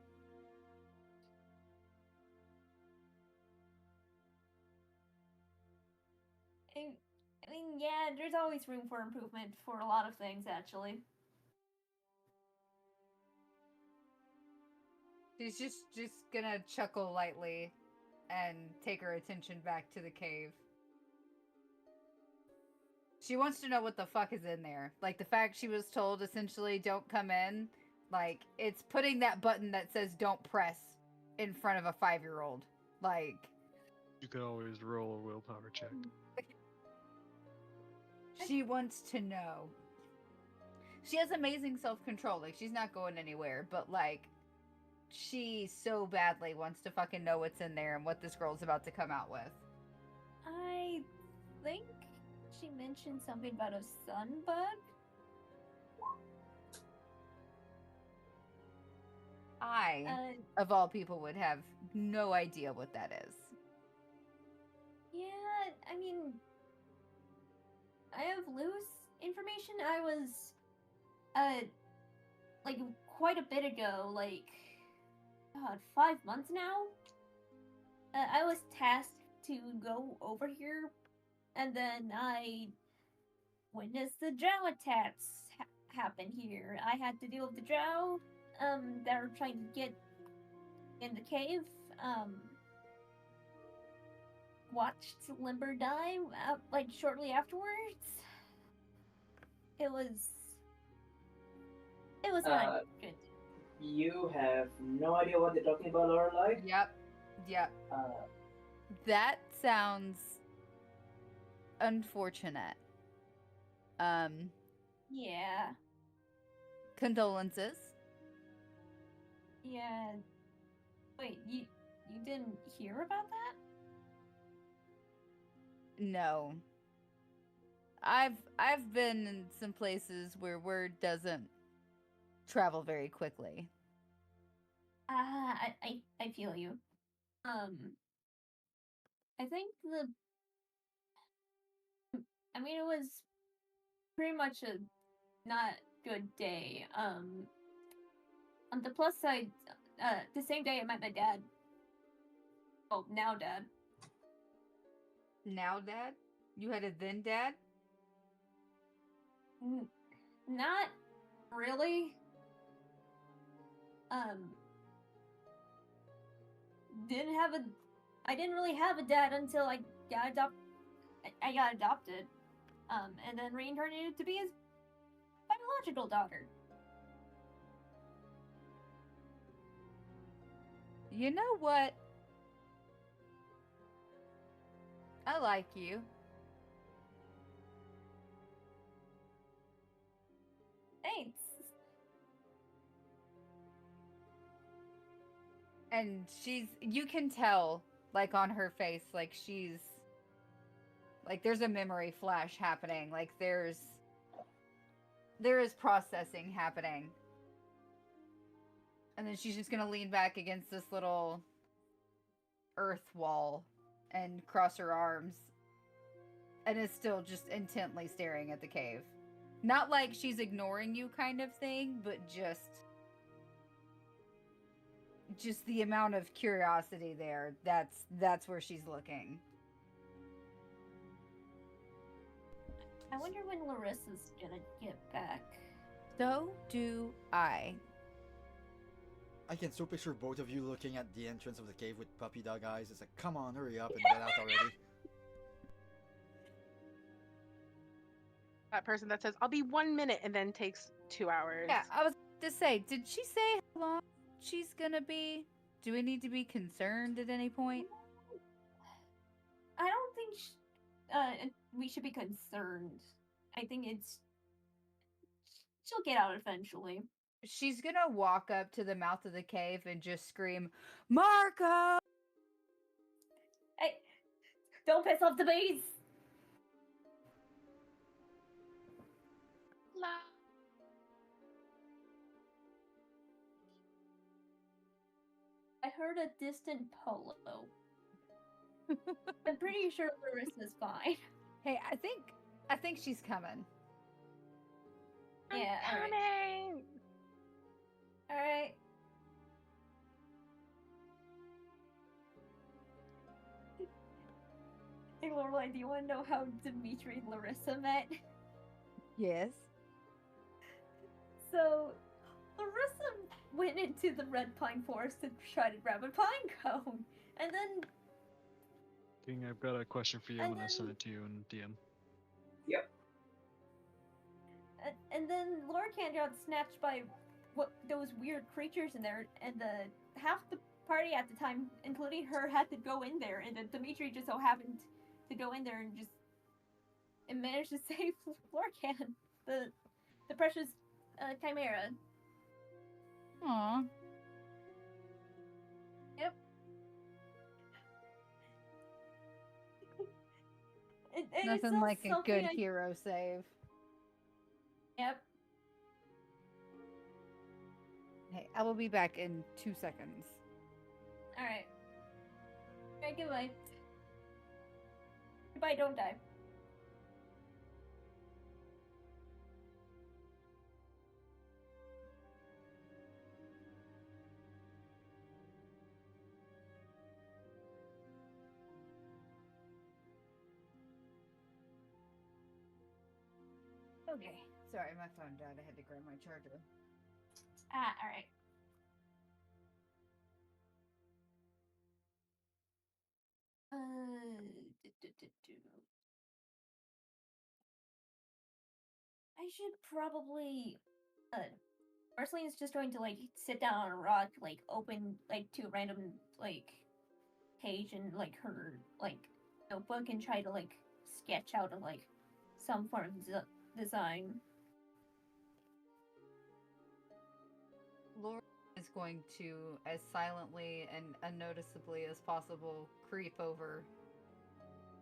I mean, yeah, there's always room for improvement for a lot of things, actually. She's just gonna chuckle lightly and take her attention back to the cave. She wants to know what the fuck is in there. Like, the fact she was told, essentially, don't come in, like, it's putting that button that says don't press in front of a 5-year-old. Like... You could always roll a willpower check. She wants to know. She has amazing self-control. Like, she's not going anywhere, but, like, she so badly wants to fucking know what's in there and what this girl's about to come out with. I think she mentioned something about a sunbug. I, of all people, would have no idea what that is. Yeah, I mean, I have loose information. I was, like quite a bit ago, like, God, 5 months now. I was tasked to go over here, and then I witnessed the drow attacks happen here. I had to deal with the drow, that were trying to get in the cave. Watched Limber die, like shortly afterwards. It was not good. You have no idea what they're talking about, Lorelai? Yep. That sounds unfortunate. Yeah. Condolences. Yeah. Wait, you didn't hear about that? No. I've been in some places where word doesn't travel very quickly. I feel you. I think it was pretty much a not good day. On the plus side, the same day I met my dad. Oh, now dad. Now, Dad? You had a then dad? Not really. I didn't really have a dad until I got adopted. And then reincarnated to be his biological daughter. You know what? I like you. Thanks. And you can tell, like, on her face, like, there's a memory flash happening. Like, there is processing happening. And then she's just gonna lean back against this little earth wall and cross her arms. And is still just intently staring at the cave. Not like she's ignoring you kind of thing, but just the amount of curiosity there. That's where she's looking. I wonder when Larissa's gonna get back. So do I. I can so picture both of you looking at the entrance of the cave with puppy dog eyes. It's like, come on, hurry up and get out already. That person that says, I'll be 1 minute and then takes 2 hours. Yeah, I was to say, did she say how long she's gonna be? Do we need to be concerned at any point? I don't think we should be concerned. I think she'll get out eventually. She's gonna walk up to the mouth of the cave and just scream, Marco! Hey, don't piss off the bees! I heard a distant polo. I'm pretty sure Larissa's fine. Hey, I think she's coming. Yeah, Coming! Alright. Hey Lorelai, do you want to know how Dimitri and Larissa met? Yes. So, Larissa went into the red pine forest to try to grab a pine cone, and then King, I've got a question for you. I'm gonna send it to you in DM. Yep. and then Lorcan got snatched by those weird creatures in there, and half the party at the time, including her, had to go in there, and then Dimitri just so happened to go in there and managed to save Lorcan, the precious chimera. Aww. Yep. Nothing like a good I... hero save. Yep. Hey, I will be back in 2 seconds. Alright. Okay, goodbye. Goodbye, don't die. Okay. Sorry, my phone died. I had to grab my charger. Alright. I should probably Marceline's just going to like sit down on a rock, like open like to a random like page in like her like notebook and try to like sketch out a like some form of design. Laura is going to, as silently and unnoticeably as possible, creep over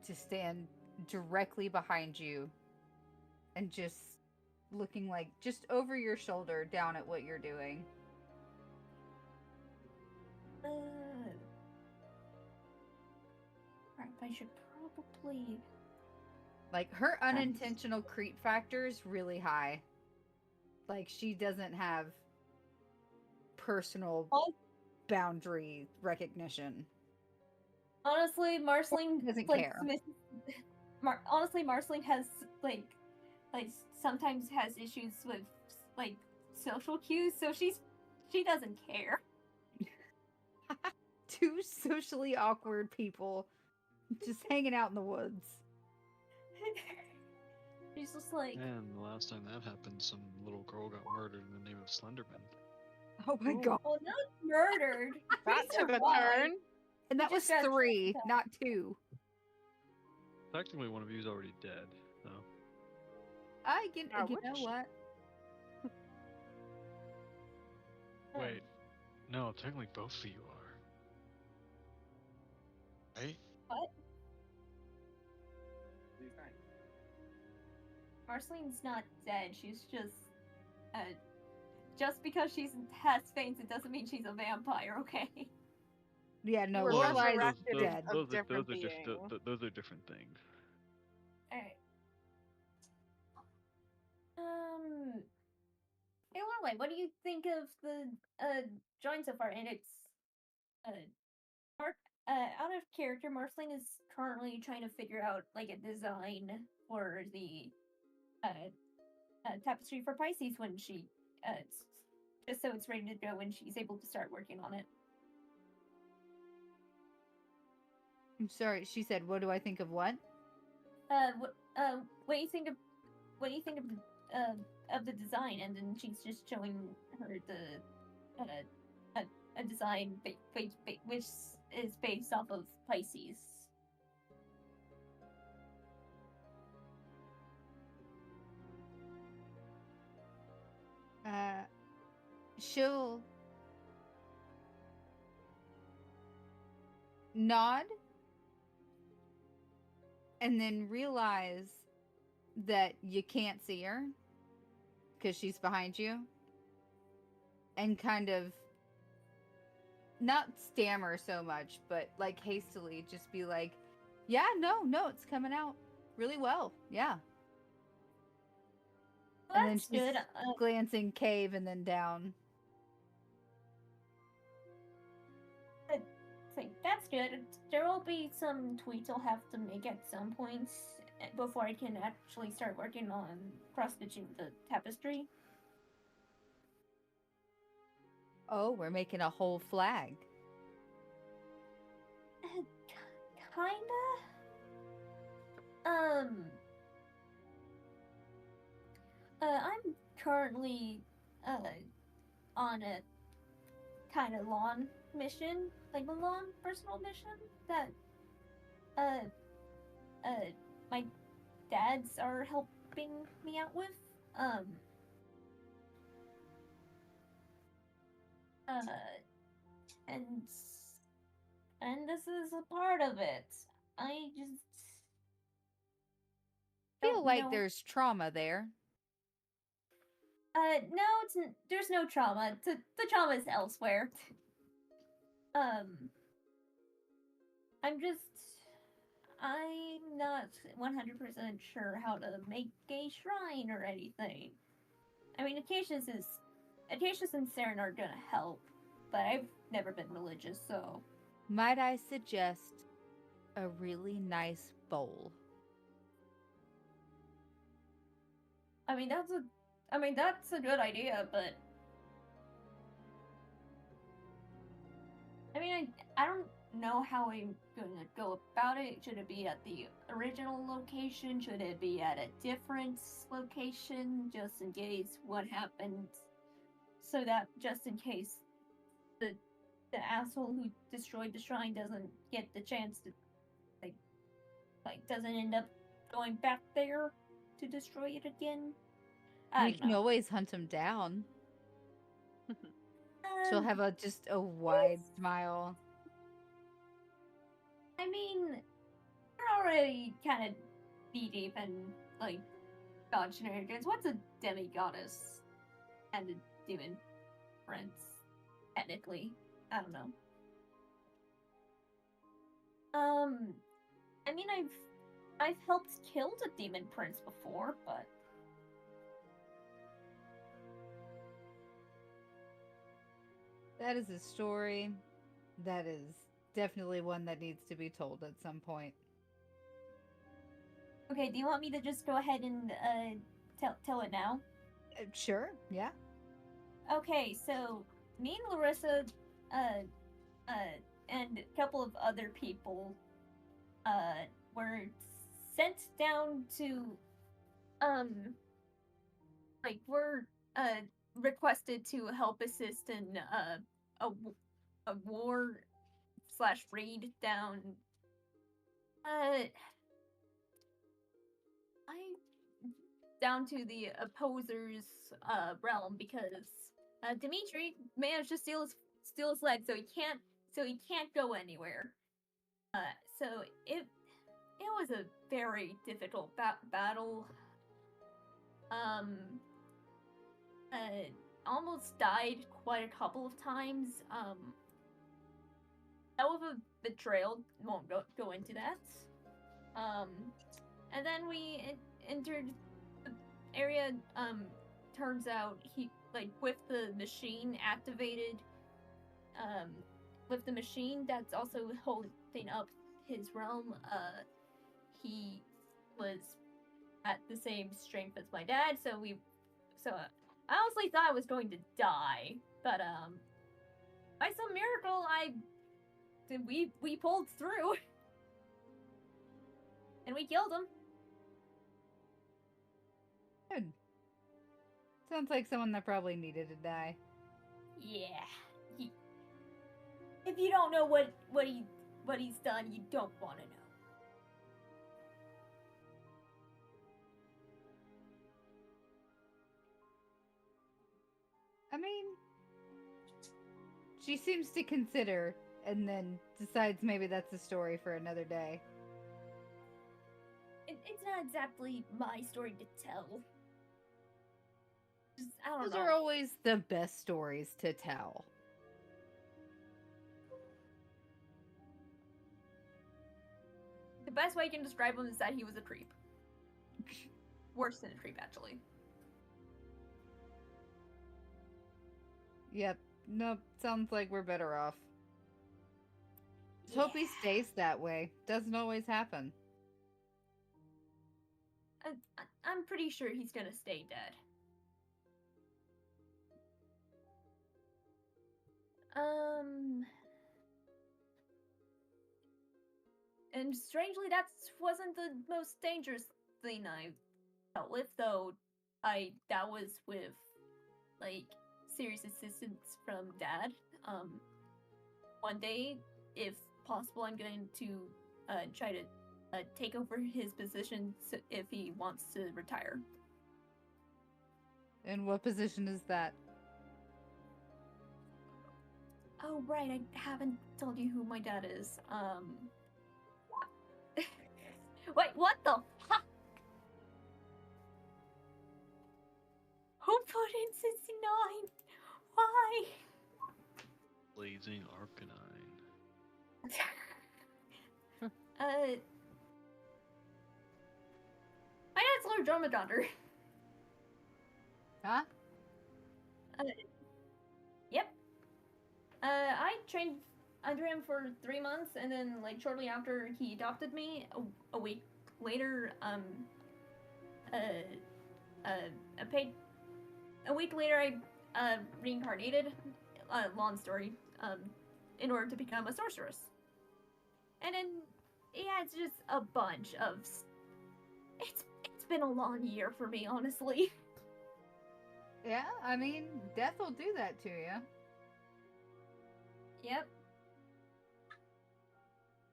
to stand directly behind you and just looking like just over your shoulder down at what you're doing. Crap, I should probably. Like, her unintentional creep factor is really high. Like, she doesn't have personal boundary recognition. Honestly, Marceline doesn't like, care. Honestly, Marceline has like sometimes has issues with like social cues, so she doesn't care. Two socially awkward people just hanging out in the woods. She's just like. And the last time that happened, some little girl got murdered in the name of Slenderman. Oh my god. Well, not murdered. That She took a survived. turn. And that She was just got 3, traumatized. not 2. Technically, one of you is already dead, so. You Our know witch. what? Wait. No, technically both of you are. Right? What? Marceline's not dead. She's just because she has fangs, it doesn't mean she's a vampire. Okay. Yeah, no, We're Lorelai's resurrected dead. a different those are just being. those are different things. Alright. Hey Lorelai, what do you think of the drawing so far? And it's out of character, Marceline is currently trying to figure out like a design for the tapestry for Pisces when she just so it's ready to go when she's able to start working on it. I'm sorry, she said, what do I think of what? What do you think of the design? And then she's just showing her the a design which is based off of Pisces. She'll nod and then realize that you can't see her because she's behind you, and kind of not stammer so much, but like hastily just be like, yeah, no, it's coming out really well. Yeah. Well, And then that's she's good. glancing cave and then down. That's good. There will be some tweaks I'll have to make at some points before I can actually start working on cross-stitching the tapestry. Oh, we're making a whole flag. Kinda. I'm currently on a kind of long mission, like a long personal mission that my dads are helping me out with. And this is a part of it. I just Feel don't like know. there's trauma there. No, there's no trauma. The trauma is elsewhere. I'm not 100% sure how to make a shrine or anything. I mean, Acacius and Saren are gonna help, but I've never been religious, so. Might I suggest a really nice bowl? I mean, that's a good idea, but I mean, I don't know how I'm gonna go about it. Should it be at the original location? Should it be at a different location, just in case what happens? So that just in case the asshole who destroyed the shrine doesn't get the chance to doesn't end up going back there to destroy it again. I We don't can know. always hunt him down. She'll Um, have just a wide smile. I mean, we're already kind of knee deep in like god shenanigans. What's a demigoddess and a demon prince? Technically, I don't know. I mean, I've helped kill the demon prince before, but That is a story that is definitely one that needs to be told at some point. okay. Do you want me to just go ahead and tell it now? Sure, yeah. Okay, so me and Larissa, and a couple of other people, were sent down to, we're, requested to help assist in, a war slash raid down, I down to the opposers' realm because Dimitri managed to steal his leg, so he can't go anywhere. So it was a very difficult battle. Almost died quite a couple of times. Hell of a betrayal. Won't go into that. And then we entered the area. Turns out he with the machine activated. With the machine that's also holding up his realm. He was at the same strength as my dad, so I honestly thought I was going to die, but by some miracle we pulled through. And we killed him. Good. Sounds like someone that probably needed to die. Yeah. If you don't know what he's done, you don't want to know. I mean, she seems to consider and then decides maybe that's a story for another day. It's not exactly my story to tell. I don't Those know. are always the best stories to tell. The best way I can describe him is that he was a creep. Worse than a creep, actually. Yep. Nope. Sounds like we're better off. Just hope he stays that way. Doesn't always happen. I'm pretty sure he's gonna stay dead. And strangely, that wasn't the most dangerous thing I dealt with, though. That was with serious assistance from Dad. One day, if possible, I'm going to try to take over his position if he wants to retire. And what position is that? Oh, right, I haven't told you who my dad is. Wait, what the fuck? Who put in Amazing Arcanine. My dad's Lord Dromedonder. Huh? Yep. I trained under him for 3 months, and then like shortly after he adopted me, a week later, I paid. A week later, I reincarnated. Long story. In order to become a sorceress. And then, yeah, it's just a bunch of. It's been a long year for me, honestly. Yeah, I mean, death will do that to you. Yep.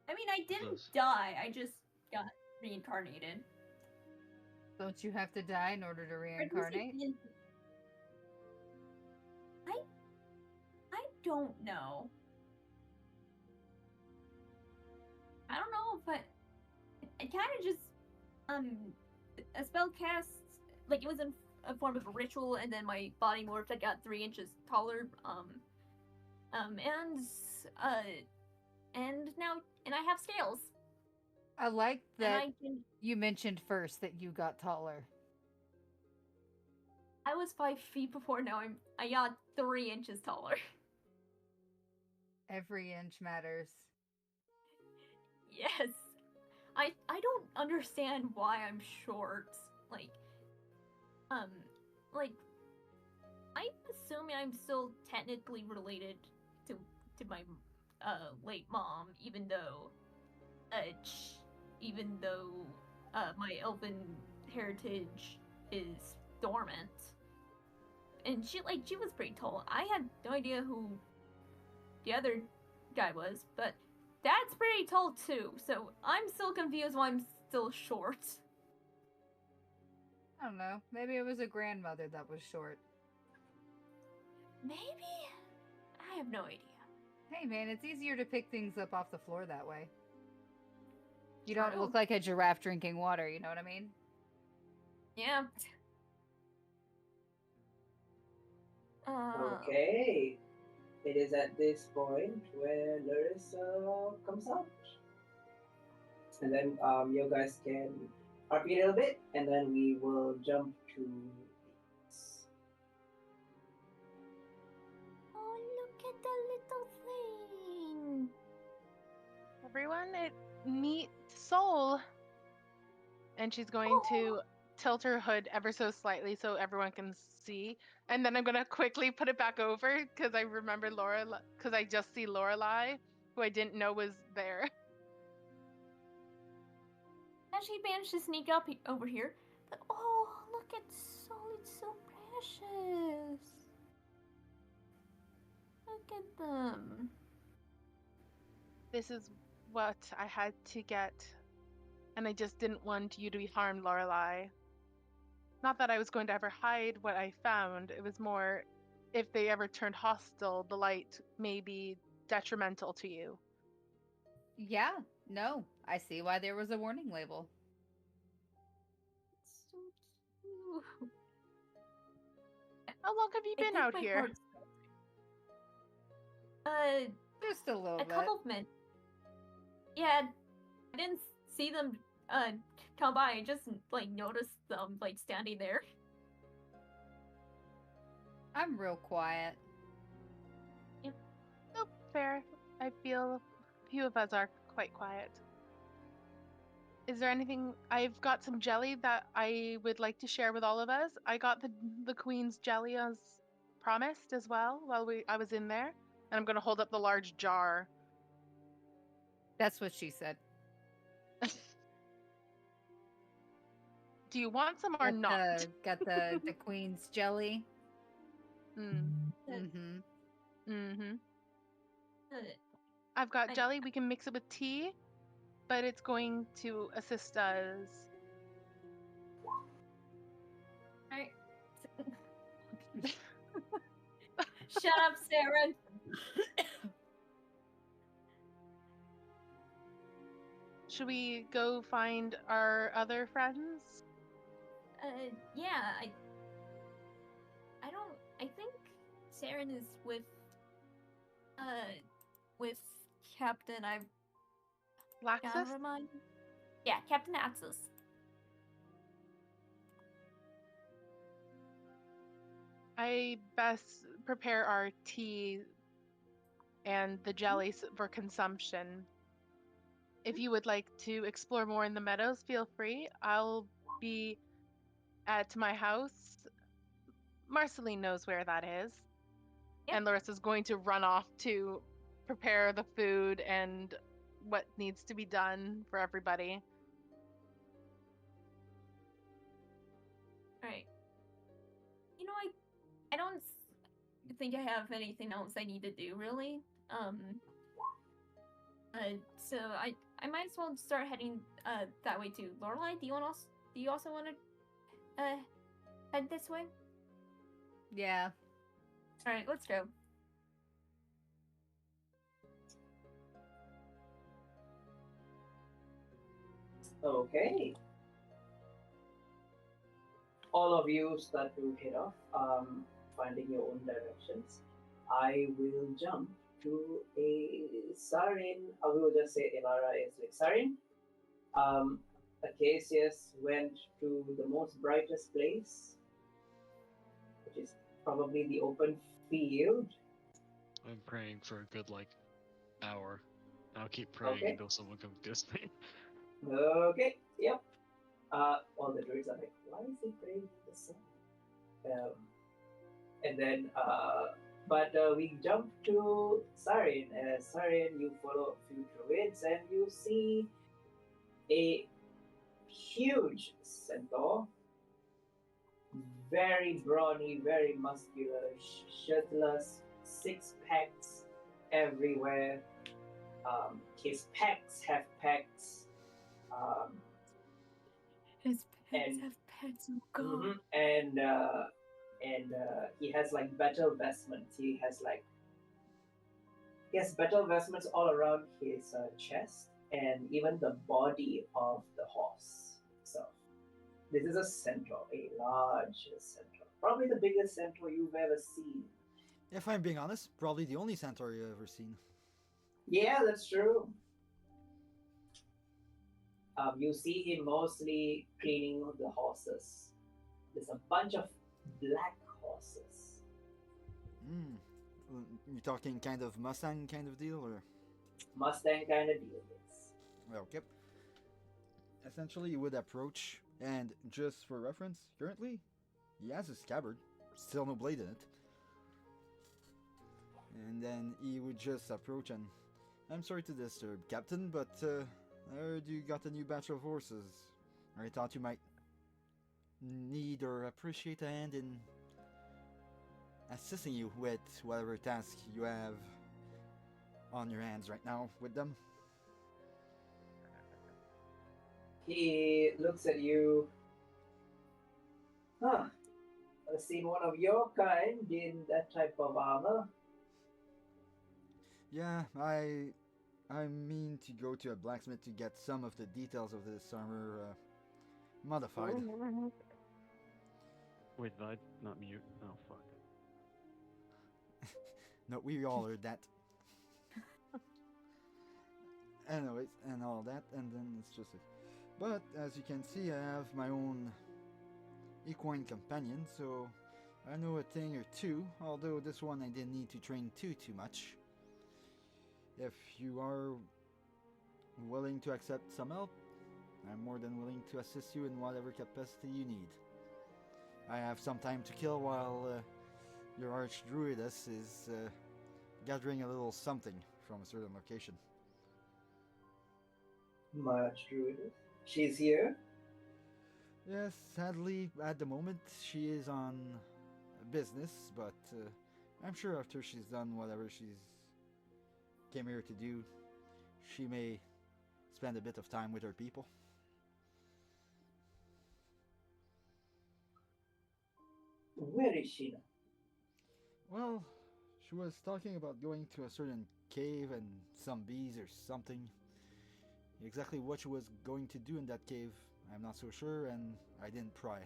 I mean, I didn't Yes. die. I just got reincarnated. Don't you have to die in order to reincarnate? I don't know. I don't know if it kind of just a spell cast, like it was in a form of a ritual, and then my body morphed. I got 3 inches taller. And now I have scales. I like And that I can. you mentioned first that you got taller. I was 5 feet before. Now I got 3 inches taller. Every inch matters. Yes. I don't understand why I'm short. Like I'm assuming I'm still technically related to my late mom, even though my elven heritage is dormant. And she was pretty tall. I had no idea who the other guy was, but that's pretty tall too. So I'm still confused why I'm still short. I don't know. Maybe it was a grandmother that was short. Maybe? I have no idea. Hey man, it's easier to pick things up off the floor that way. You don't True. look like a giraffe drinking water, you know what I mean? Yeah. Okay. It is at this point where Larissa comes out. And then you guys can RP a little bit, and then we will jump to these. Oh, look at the little thing. Everyone, meet Soul. And she's going to tilt her hood ever so slightly so everyone can see. And then I'm going to quickly put it back over because I remember because I just see Lorelai, who I didn't know was there. And she managed to sneak up over here. But oh, look at Soul. It's so precious. Look at them. This is what I had to get. And I just didn't want you to be harmed, Lorelai. Not that I was going to ever hide what I found. It was more, if they ever turned hostile, the light may be detrimental to you. Yeah, no. I see why there was a warning label. It's so cute. How long have you I been think out my here? heart's- Just a little a bit. couple of minutes. Yeah, I didn't see them come by. I just like noticed them like standing there. I'm real quiet. Nope, fair. I feel a few of us are quite quiet. Is there anything? I've got some jelly that I would like to share with all of us. I got the queen's jelly as promised as well while I was in there, and I'm gonna hold up the large jar. That's what she said. Do you want some or not? Got the queen's jelly. Mm-hmm. Uh, I've got I- jelly. We can mix it with tea, but it's going to assist us. I... Shut up, Sarah. Should we go find our other friends? Yeah, I think Saren is with with Captain. I've Laxus? gotta remind. Yeah, Captain Axis. I best prepare our tea and the jellies for consumption. If you would like to explore more in the meadows, feel free. I'll be at my house. Marceline knows where that is. Yep. And Larissa's going to run off to prepare the food and what needs to be done for everybody. All right. You know, I don't think I have anything else I need to do really. So I might as well start heading that way too. Lorelai, do you also want to head this way? Yeah. All right, let's go. Okay. All of you start to head off, finding your own directions. I will jump to a Sarin. I will just say Elara is with Sarin. Acacius went to the most brightest place, which is probably the open field. I'm praying for a good hour. I'll keep praying Okay. until someone comes gets me. Okay, yep. All the druids are like, why is he praying to the sun? And then, we jump to Sarin. As Sarin, you follow a few druids and you see a huge centaur, very brawny, very muscular, shirtless, six packs everywhere. His packs have packs. His pets And- have pets. Oh god. And he has like battle vestments. He has battle vestments all around his chest and even the body of the horse itself. This is a centaur, a large centaur, probably the biggest centaur you've ever seen. If I'm being honest, probably the only centaur you've ever seen. Yeah, that's true. You see him mostly cleaning the horses. There's a bunch of black horses. Hmm. You talking kind of Mustang kind of deal, or? Mustang kind of deal, yes. Okay. Essentially, you would approach, and just for reference, currently, he has a scabbard. Still no blade in it. And then he would just approach and... I'm sorry to disturb, Captain, but I heard you got a new batch of horses. I thought you might need or appreciate a hand in assisting you with whatever task you have on your hands right now with them. He looks at you. Huh. I've seen one of your kind in that type of armor. Yeah, I mean to go to a blacksmith to get some of the details of this armor modified. Wait, did I not mute? Oh, fuck. No, we all heard that. Anyways, and all that, and then it's just like... But, as you can see, I have my own equine companion, so I know a thing or two, although this one I didn't need to train too much. If you are willing to accept some help, I'm more than willing to assist you in whatever capacity you need. I have some time to kill while your archdruidess is gathering a little something from a certain location. Much druidess. She's here. Yes, sadly, at the moment, she is on business, but I'm sure after she's done whatever she's came here to do, she may spend a bit of time with her people. Where is she now? Well, she was talking about going to a certain cave and some bees or something. Exactly what she was going to do in that cave, I'm not so sure, and I didn't pry.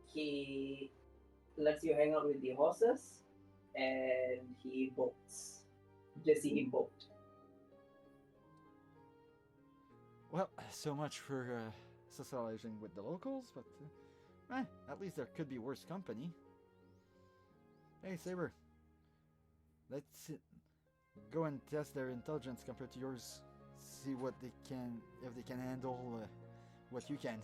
He lets you hang out with the horses, and he bolts. You just see him bolt. Well, so much for socializing with the locals, but at least there could be worse company. Hey, Saber, let's go and test their intelligence compared to yours. See what they can, if they can handle what you can.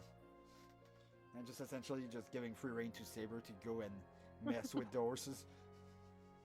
And just essentially just giving free rein to Saber to go and mess with the horses.